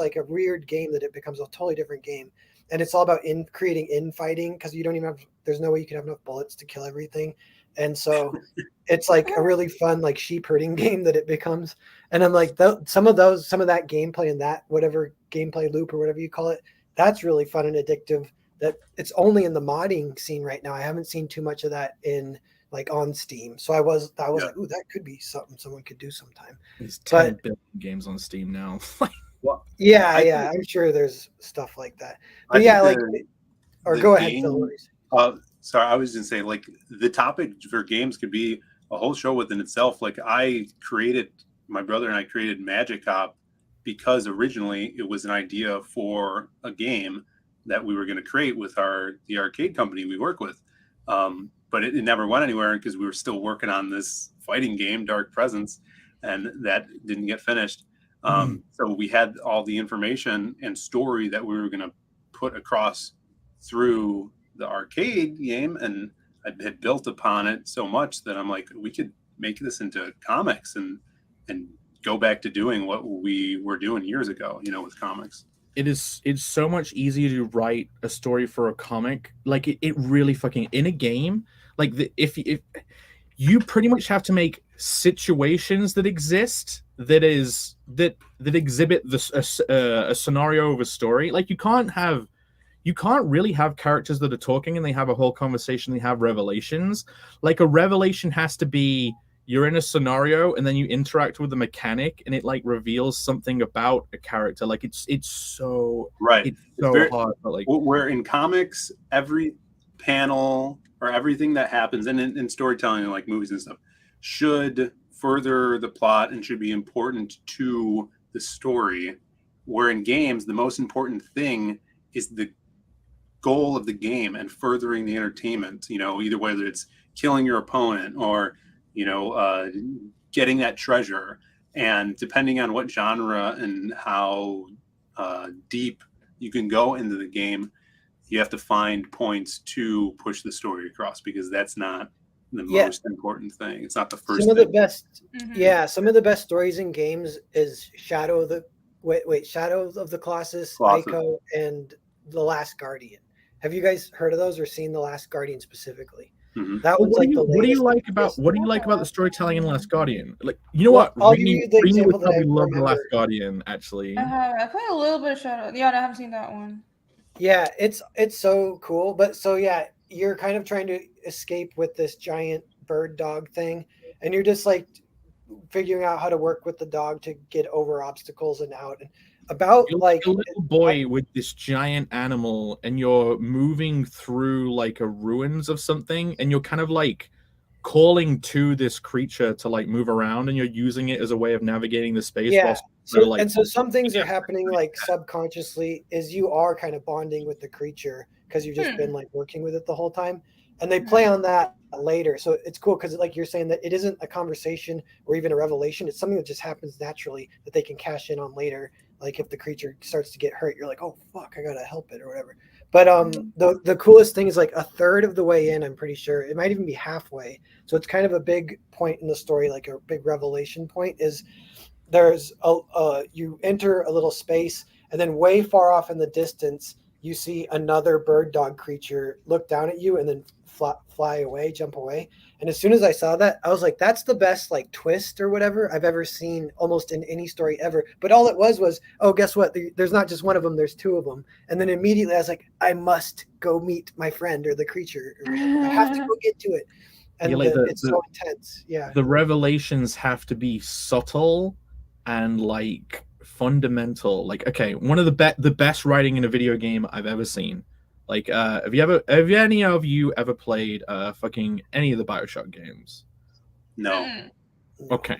like a weird game that it becomes a totally different game. And it's all about creating infighting because you don't even have, there's no way you can have enough bullets to kill everything. And so it's like a really fun, like sheep herding game that it becomes. And I'm like, some of that gameplay and that whatever gameplay loop or whatever you call it, that's really fun and addictive. That it's only in the modding scene right now. I haven't seen too much of that in like on Steam. So I was like, ooh, that could be something someone could do sometime. There's 10 billion games on Steam now. Well, yeah, I'm sure there's stuff like that. But yeah, like, or go ahead, Phil. Sorry, I was going to say, like, the topic for games could be a whole show within itself. Like, my brother and I created Magic Hop because originally it was an idea for a game that we were going to create with the arcade company we work with. But it never went anywhere because we were still working on this fighting game, Dark Presence, and that didn't get finished. So we had all the information and story that we were going to put across through the arcade game, and I had built upon it so much that I'm like, we could make this into comics and go back to doing what we were doing years ago, with comics. It's so much easier to write a story for a comic. Like it really fucking in a game. Like if you pretty much have to make situations that exist that exhibit a scenario of a story. Like you can't really have characters that are talking and they have a whole conversation, they have revelations. Like a revelation has to be you're in a scenario and then you interact with the mechanic and it like reveals something about a character. Like it's so right. It's so hard. But like where in comics, every panel or everything that happens and in storytelling, like movies and stuff, should further the plot and should be important to the story. Where in games, the most important thing is the goal of the game and furthering the entertainment, either whether it's killing your opponent or, getting that treasure. And depending on what genre and how deep you can go into the game, you have to find points to push the story across because that's not the Yeah. most important thing. It's not the first Some of the thing. best, Mhm. yeah, some of the best stories in games is Shadow of the Shadow of the Colossus, Colossus. Ico, and The Last Guardian. Have you guys heard of those or seen The Last Guardian specifically? Mhm. That Well, one's like the what do you latest. like about biggest- what do you like about the storytelling in Last Guardian? Like, you know Well, what, I'll give you the Rini example would that I probably love the Last remember. Guardian. Actually, I played a little bit of Shadow. Yeah, I haven't seen that one. Yeah, it's so cool. But so yeah, you're kind of trying to escape with this giant bird dog thing, and you're just like figuring out how to work with the dog to get over obstacles and out. And about you're like a little boy with this giant animal, and you're moving through like a ruins of something, and you're kind of like calling to this creature to like move around, and you're using it as a way of navigating the space. yeah. Whilst So like, and so some things are happening like subconsciously is you are kind of bonding with the creature because you've just been like working with it the whole time. And they play on that later. So it's cool because like you're saying that it isn't a conversation or even a revelation. It's something that just happens naturally that they can cash in on later. Like if the creature starts to get hurt, you're like, oh fuck, I gotta help it or whatever. But the coolest thing is like a third of the way in, I'm pretty sure. It might even be halfway. So it's kind of a big point in the story, like a big revelation point is there's you enter a little space and then way far off in the distance you see another bird dog creature look down at you and then fly away, jump away. And as soon as I saw that, I was like, that's the best like twist or whatever I've ever seen almost in any story ever. But all it was, oh, guess what? There's not just one of them, there's two of them. And then immediately I was like, I must go meet my friend or the creature. Or whatever. I have to go get to it. And like it's so intense. Yeah. the revelations have to be subtle and like fundamental. Like, okay, one of the best writing in a video game I've ever seen. Like, have any of you ever played fucking any of the Bioshock games? No. Okay.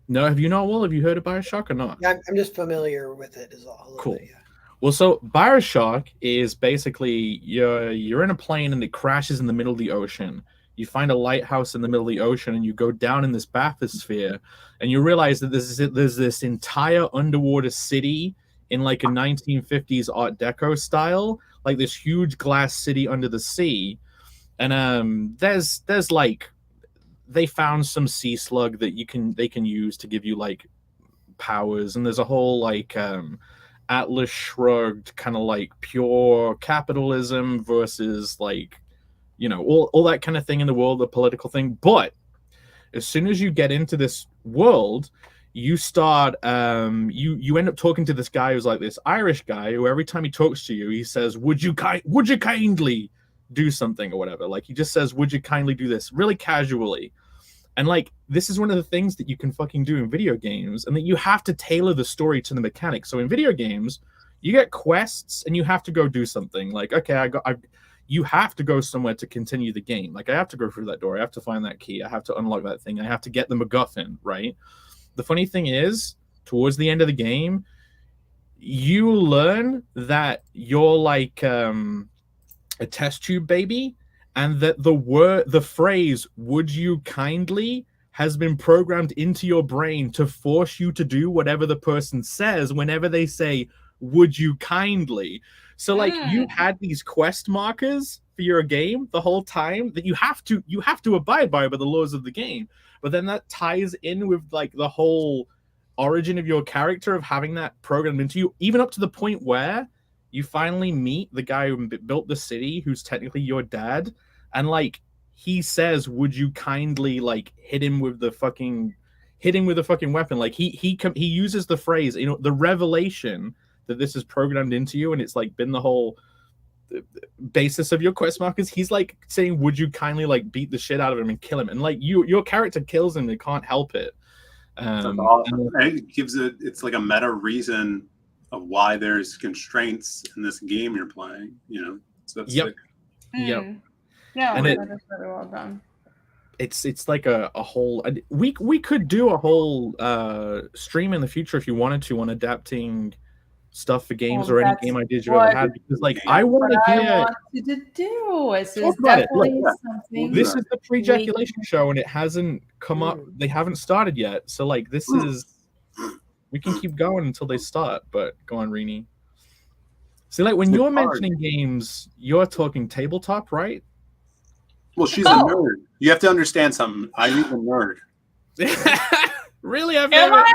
No, have you not? Well, have you heard of Bioshock or not? Yeah, I'm just familiar with it. Is all. Cool. Bit, yeah. Well, so Bioshock is basically you're in a plane and it crashes in the middle of the ocean. You find a lighthouse in the middle of the ocean and you go down in this bathysphere and you realize that there's this entire underwater city in like a 1950s Art Deco style, like this huge glass city under the sea. And there's like they found some sea slug that they can use to give you like powers, and there's a whole like Atlas Shrugged kind of like pure capitalism versus like, you know, all that kind of thing in the world, the political thing. But as soon as you get into this world, you start you end up talking to this guy who's like this Irish guy who every time he talks to you, he says, would you kindly do something or whatever. Like he just says, would you kindly do this, really casually. And like this is one of the things that you can fucking do in video games, and that you have to tailor the story to the mechanics. So in video games, you get quests and you have to go do something. Like, okay, you have to go somewhere to continue the game. Like I have to go through that door. I have to find that key. I have to unlock that thing. I have to get the MacGuffin, right? The funny thing is, towards the end of the game, you learn that you're like a test tube baby, and that the phrase "would you kindly" has been programmed into your brain to force you to do whatever the person says whenever they say "would you kindly." So like you had these quest markers for your game the whole time that you have to abide by the laws of the game. But then that ties in with like the whole origin of your character of having that programmed into you, even up to the point where you finally meet the guy who built the city, who's technically your dad, and like he says, "Would you kindly like hit him with the fucking weapon?" Like he uses the phrase, you know, the revelation that this is programmed into you, and it's like been the whole basis of your quest markers. He's like saying, "Would you kindly like beat the shit out of him and kill him?" And like your character kills him, and can't help it. That's awesome. And it gives it's like a meta reason of why there's constraints in this game you're playing. You know, so that's Yep. Yep. Yeah, and that is really well done. It's like a whole. We could do a whole stream in the future if you wanted to on adapting stuff for games or any game ideas you've ever had, because like I want to hear. I wanted to do. This is about it. definitely Look, something. This is the Pre-Jack-Ulation show, and it hasn't come up. They haven't started yet, so like this is. We can keep going until they start, but go on, Rini. See, like when you're mentioning games, you're talking tabletop, right? Well, she's a nerd. You have to understand something. I'm a nerd. Really? I've Am never.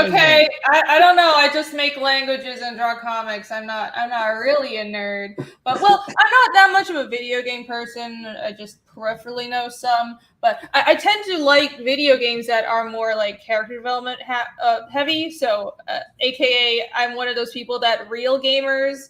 okay. I don't know. I just make languages and draw comics. I'm not really a nerd. But well, I'm not that much of a video game person. I just peripherally know some. But I tend to like video games that are more like character development heavy. So, AKA, I'm one of those people that real gamers,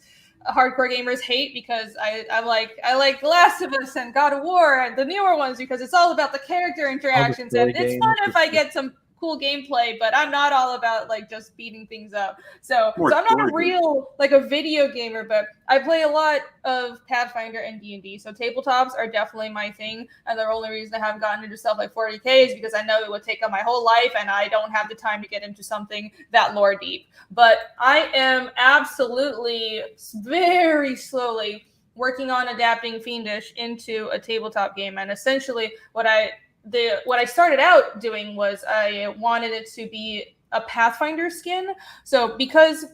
hardcore gamers hate, because I like The Last of Us and God of War and the newer ones, because it's all about the character interactions, and it's fun if I get some cool gameplay, but I'm not all about like just beating things up. So I'm not a real like a video gamer, but I play a lot of Pathfinder and D&D. So tabletops are definitely my thing, and the only reason I haven't gotten into stuff like 40K is because I know it would take up my whole life, and I don't have the time to get into something that lore deep. But I am absolutely very slowly working on adapting Fiendish into a tabletop game, and essentially what I started out doing was I wanted it to be a Pathfinder skin. So because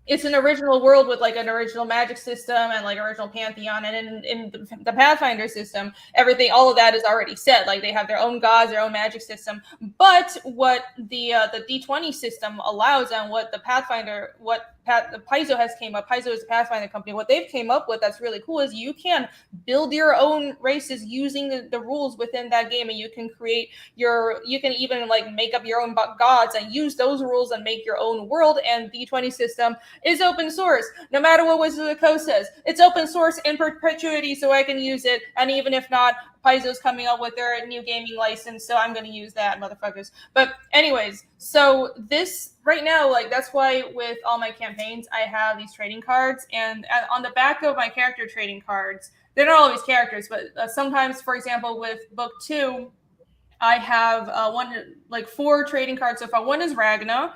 it's an original world with like an original magic system and like original pantheon, and in the Pathfinder system, everything, all of that is already set. Like they have their own gods, their own magic system. But what the D20 system allows, and what the Pathfinder, the Paizo has came up. Paizo is a Pathfinder company. What they've came up with that's really cool is you can build your own races using the rules within that game, and you can you can even like make up your own gods and use those rules and make your own world. And the D20 system is open source. No matter what Wizards of the Coast says, it's open source in perpetuity, so I can use it. And even if not, Paizo's coming up with their new gaming license, so I'm going to use that, motherfuckers. But anyways, so this right now, like that's why with all my campaigns, I have these trading cards, and on the back of my character trading cards, they're not always characters, but sometimes, for example, with book 2, I have 4 trading cards so far. One is Ragna,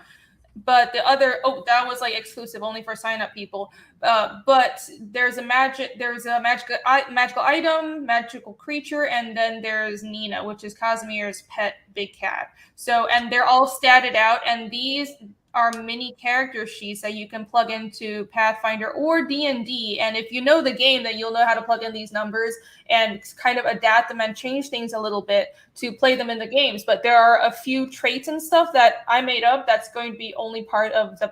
but the other, that was like exclusive only for sign up people. But there's a magical item, magical creature, and then there's Nina, which is Casimir's pet big cat. So, and they're all statted out, and these are mini character sheets that you can plug into Pathfinder or D&D. And if you know the game, then you'll know how to plug in these numbers and kind of adapt them and change things a little bit to play them in the games. But there are a few traits and stuff that I made up that's going to be only part of the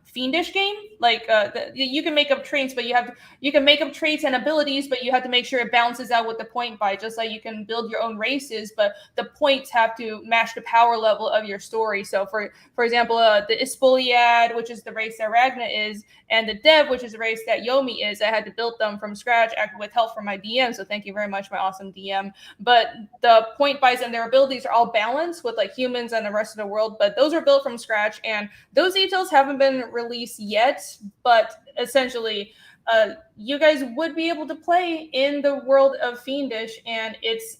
Fiendish game. Like you can make up traits, but you can make up traits and abilities, but you have to make sure it balances out with the point by, just like you can build your own races, but the points have to match the power level of your story. So for example, the Ispoliad, which is the race that Ragna is, and the Dev, which is the race that Yomi is, I had to build them from scratch with help from my DM. So thank you very much, my awesome DM. But the point buys and their abilities are all balanced with like humans and the rest of the world, but those are built from scratch, and those details haven't been released yet. But essentially, you guys would be able to play in the world of Fiendish, and it's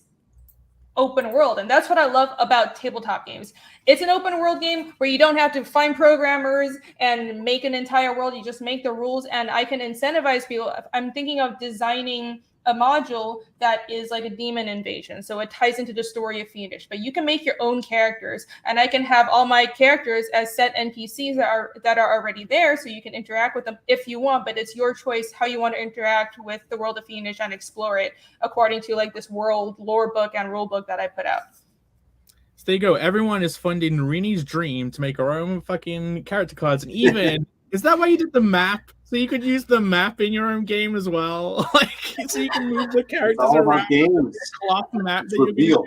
open world. And that's what I love about tabletop games. It's an open world game where you don't have to find programmers and make an entire world. You just make the rules, and I can incentivize people. I'm thinking of designing a module that is like a demon invasion, so it ties into the story of Fiendish, but you can make your own characters, and I can have all my characters as set NPCs that are already there, so you can interact with them if you want, but it's your choice how you want to interact with the world of Fiendish and explore it according to like this world lore book and rule book that I put out. So there you go. Everyone is funding Rini's dream to make our own fucking character cards, and even is that why you did the map? So you could use the map in your own game as well, like so you can move the characters around. Games. Cloth map that Reveal.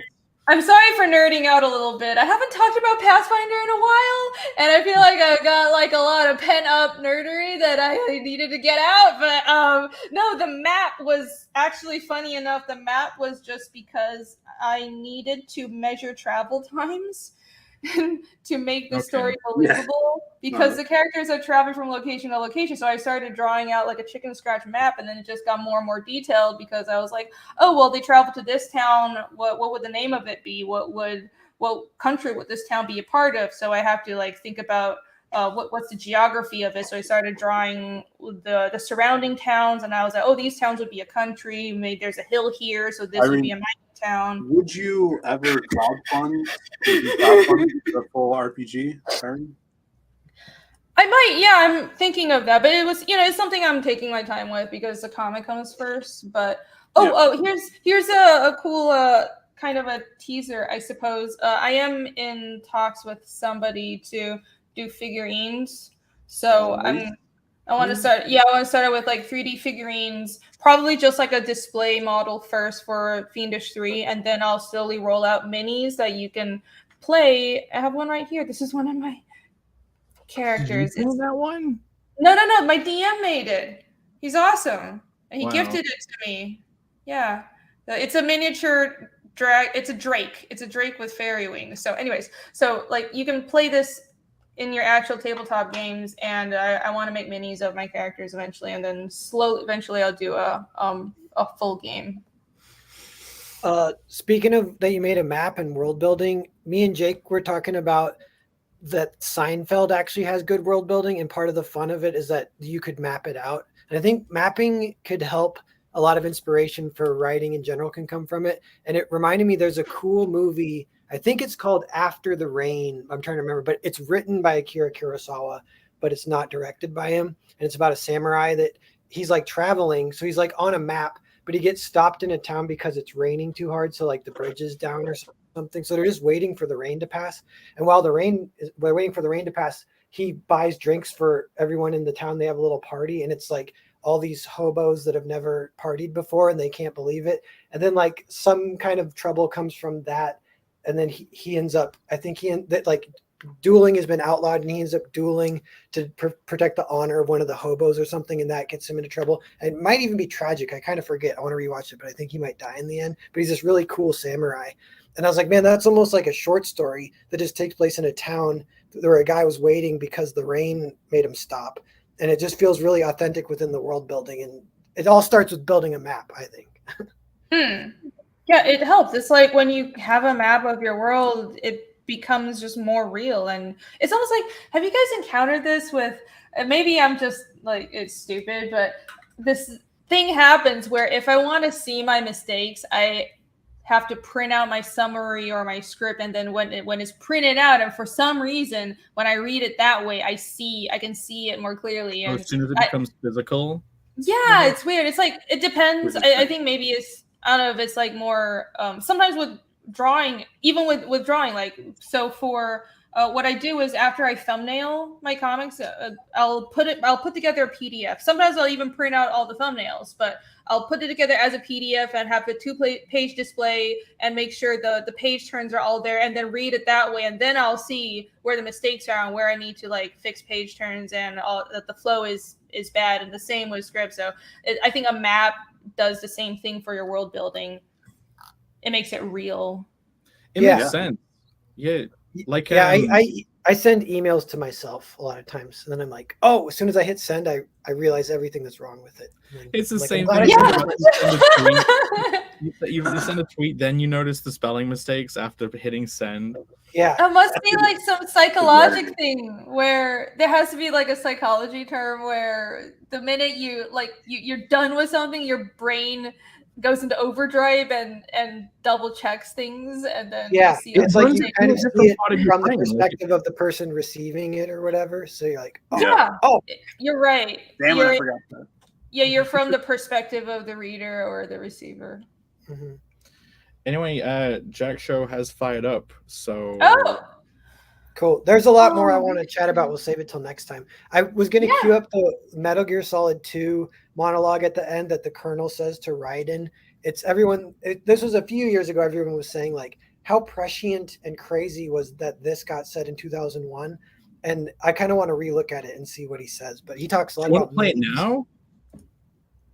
I'm sorry for nerding out a little bit. I haven't talked about Pathfinder in a while, and I feel like I got like a lot of pent-up nerdery that I needed to get out. But no, the map was actually funny enough. The map was just because I needed to measure travel times to make the story believable, because the characters are traveling from location to location. So I started drawing out like a chicken scratch map, and then it just got more and more detailed, because I was like, oh well, they traveled to this town, what would the name of it be, what country would this town be a part of? So I have to like think about what's the geography of it. So I started drawing the surrounding towns, and I was like, oh, these towns would be a country, maybe there's a hill here, so this would be a mining town. Would you ever crowdfund the full RPG? Sorry? I might, yeah, I'm thinking of that, but it was, it's something I'm taking my time with because the comic comes first. But here's a cool kind of a teaser, I suppose. I am in talks with somebody to do figurines, so I want to start it with like 3D figurines, probably just like a display model first for Fiendish 3, and then I'll slowly roll out minis that you can play. I have one right here. This is one of my characters. Did you know that one? No. My DM made it. He's awesome. He gifted it to me. Yeah, it's a miniature drag. It's a drake. It's a drake with fairy wings. So, anyways, like you can play this in your actual tabletop games, and I want to make minis of my characters eventually, and then eventually I'll do a full game. Speaking of that, you made a map and world building. Me and Jake were talking about that Seinfeld actually has good world building, and part of the fun of it is that you could map it out. And I think mapping could help. A lot of inspiration for writing in general can come from it. And it reminded me, there's a cool movie, I think it's called After the Rain. I'm trying to remember, but it's written by Akira Kurosawa, but it's not directed by him. And it's about a samurai that he's like traveling. So he's like on a map, but he gets stopped in a town because it's raining too hard. So like the bridge is down or something. So they're just waiting for the rain to pass. And while they're waiting for the rain to pass, he buys drinks for everyone in the town. They have a little party, and it's like all these hobos that have never partied before, and they can't believe it. And then like some kind of trouble comes from that. And then he ends up, I think like dueling has been outlawed, and he ends up dueling to protect the honor of one of the hobos or something. And that gets him into trouble. And it might even be tragic. I kind of forget. I want to rewatch it, but I think he might die in the end, but he's this really cool samurai. And I was like, man, that's almost like a short story that just takes place in a town where a guy was waiting because the rain made him stop. And it just feels really authentic within the world building. And it all starts with building a map, I think. Yeah, it helps. It's like when you have a map of your world, it becomes just more real. And it's almost like, have you guys encountered this with, maybe I'm just like, it's stupid, but this thing happens where if I want to see my mistakes, I have to print out my summary or my script, and then when it's printed out, and for some reason when I read it that way, I can see it more clearly. And as soon as it becomes physical. Yeah, it's weird. It's like, it depends. I think maybe it's, I don't know if it's like more sometimes with drawing, even with drawing, like, so for what I do is after I thumbnail my comics, I'll put together a PDF. Sometimes I'll even print out all the thumbnails, but I'll put it together as a PDF and have the 2-page display and make sure the page turns are all there, and then read it that way. And then I'll see where the mistakes are and where I need to like fix page turns and all that the flow is bad. And the same with script. So I think a map does the same thing for your world building. It makes it real. It makes sense. Yeah. Like, I send emails to myself a lot of times, and then I'm like, oh, as soon as I hit send, I realize everything that's wrong with it. It's the like, same thing. You send a tweet, then you notice the spelling mistakes after hitting send. Yeah. It must be like some psychological thing where there has to be like a psychology term where the minute you're done with something, your brain goes into overdrive and double checks things, and then it's like you kind of see it from the perspective of the person receiving it or whatever. So you're like, you're right. Damn it, I forgot that. Yeah, you're from the perspective of the reader or the receiver. Mm-hmm. Anyway, Jack Show has fired up, so cool. There's a lot more I want to chat about. We'll save it till next time. I was going to queue up the Metal Gear Solid 2 monologue at the end that the Colonel says to Raiden. It's this was a few years ago. Everyone was saying like how prescient and crazy was that this got said in 2001. And I kind of want to relook at it and see what he says. But he talks a lot about play it now.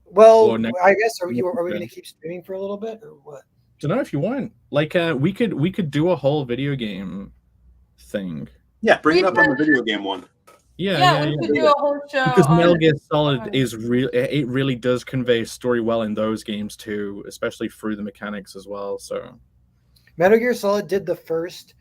Well, I guess are we going to keep streaming for a little bit or what? I don't know if you want. Like, we could do a whole video game thing. Yeah, bring it up on the video game one. Yeah, we could do a whole show. Because Metal Gear Solid is real. It really does convey story well in those games too, especially through the mechanics as well. So, Metal Gear Solid did the first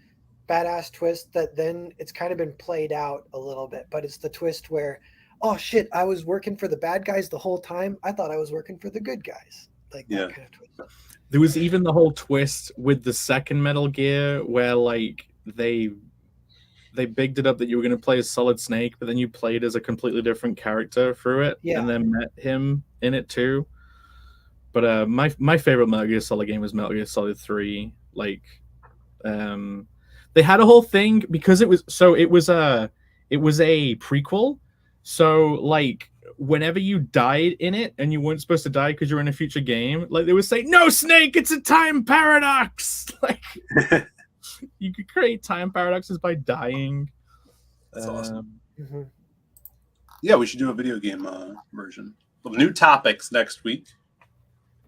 badass twist that then it's kind of been played out a little bit, but it's the twist where, oh shit, I was working for the bad guys the whole time. I thought I was working for the good guys. Like that kind of twist. There was even the whole twist with the second Metal Gear where like they they bigged it up that you were going to play as Solid Snake, but then you played as a completely different character through it, Yeah. and then met him in it too. But my favorite Metal Gear Solid game was Metal Gear Solid 3. Like, they had a whole thing because it was a prequel. So like, whenever you died in it and you weren't supposed to die because you're in a future game, like they would say, "No, Snake, it's a time paradox." Like, you could create time paradoxes by dying. That's awesome. Mhm. Yeah, we should do a video game version. Well, new topics next week.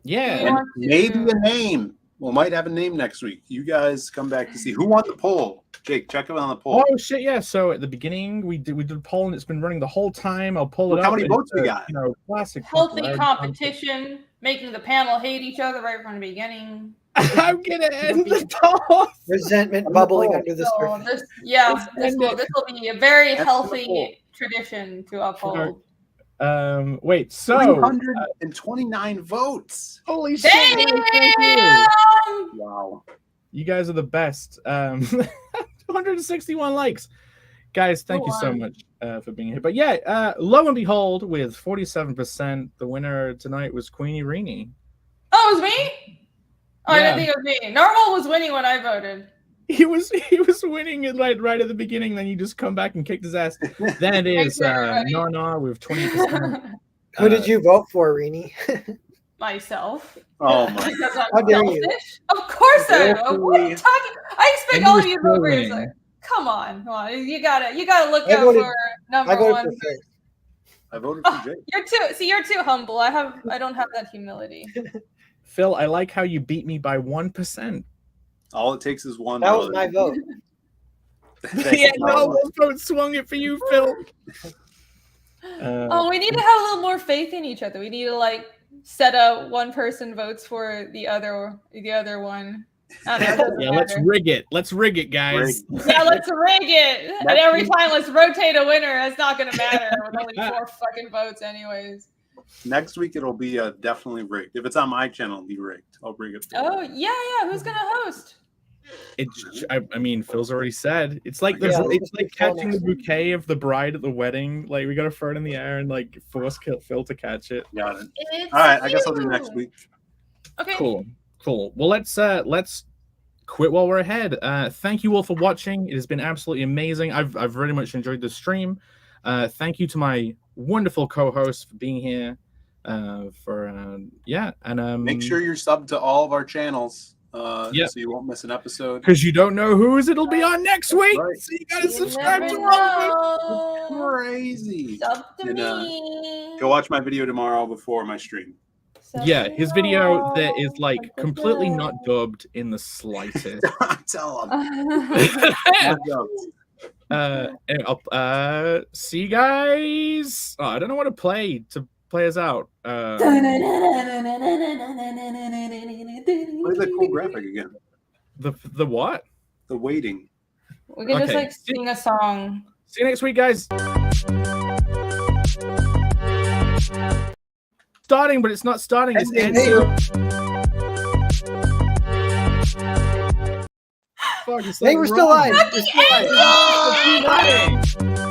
Yeah. Yeah. And want to- maybe a name. We might have a name next week. You guys come back to see who won the poll. Jake, check it on the poll. Oh shit! Yeah. So at the beginning, we did a poll, and it's been running the whole time. I'll pull it Look up. how many It's, votes we got. You know, classic. Healthy popularity competition, making the panel hate each other right from the beginning. contest. I'm gonna end the poll. Resentment bubbling under the So surface. this will be a very That's the healthy goal. tradition to uphold. Wait. So 329 votes. holy shit! Damn! Thank you. Wow. You guys are the best. 261 likes. Guys, thank you so much for being here. But yeah, lo and behold, with 47%, the winner tonight was Queenie Rini. Oh, it was me? Oh, I Yeah. didn't think it was me. Normal was winning when I voted. He was winning it right at the beginning, then you just come back and kicked his ass. Then it is everybody. Nana with 20%. Who did you vote for, Rini? Myself. Oh my. Because I'm How dare you. selfish. Of course I am. What are you talking? I expect And all you of you were still voters. winning. Like, come on. You gotta look I out voted- for I number voted one. for Faith. I voted for Jake. You're too humble. I don't have that humility. Phil, I like how you beat me by 1%. All it takes is one. That was brother. my vote. Thank Yeah, you. no, one vote swung it for you, Phil. Oh, we need to have a little more faith in each other. We need to like set up one person votes for the other one. I don't know, it doesn't Yeah, let's matter. rig it. Let's rig it, guys. Yeah, let's rig it. And every time let's rotate a winner. It's not gonna matter with only 4 fucking votes anyways. Next week it'll be definitely rigged. If it's on my channel, it'll be rigged. I'll bring it. Oh yeah. Who's gonna host? I mean, Phil's already said it's like Yeah, it's like Phil catching the bouquet of the bride at the wedding. Like we gotta throw it in the air and like force Phil to catch it. Got it. It's All right, I guess I'll do you. next week. Okay. Cool. Well, let's quit while we're ahead. Thank you all for watching. It has been absolutely amazing. I've very much enjoyed the stream. Thank you to my wonderful co-host for being here. And Make sure you're subbed to all of our channels. Yeah. So you won't miss an episode. because you don't know whose it'll be on next week, Right. so you gotta You subscribe never to all of them. know. Crazy. Sub to And, me. Go watch my video tomorrow before my stream. Sub Yeah, to his video me. that is like completely not dubbed in the slightest. Tell them. See you guys. Oh, I don't know what to play us out. Play the cool graphic again. The what? The waiting. We can just Okay. like sing a song. See you next week, guys. Starting, but it's not starting. It's ending. Fuck, it's Hey, like we're still wrong. live. We're still live. Starting.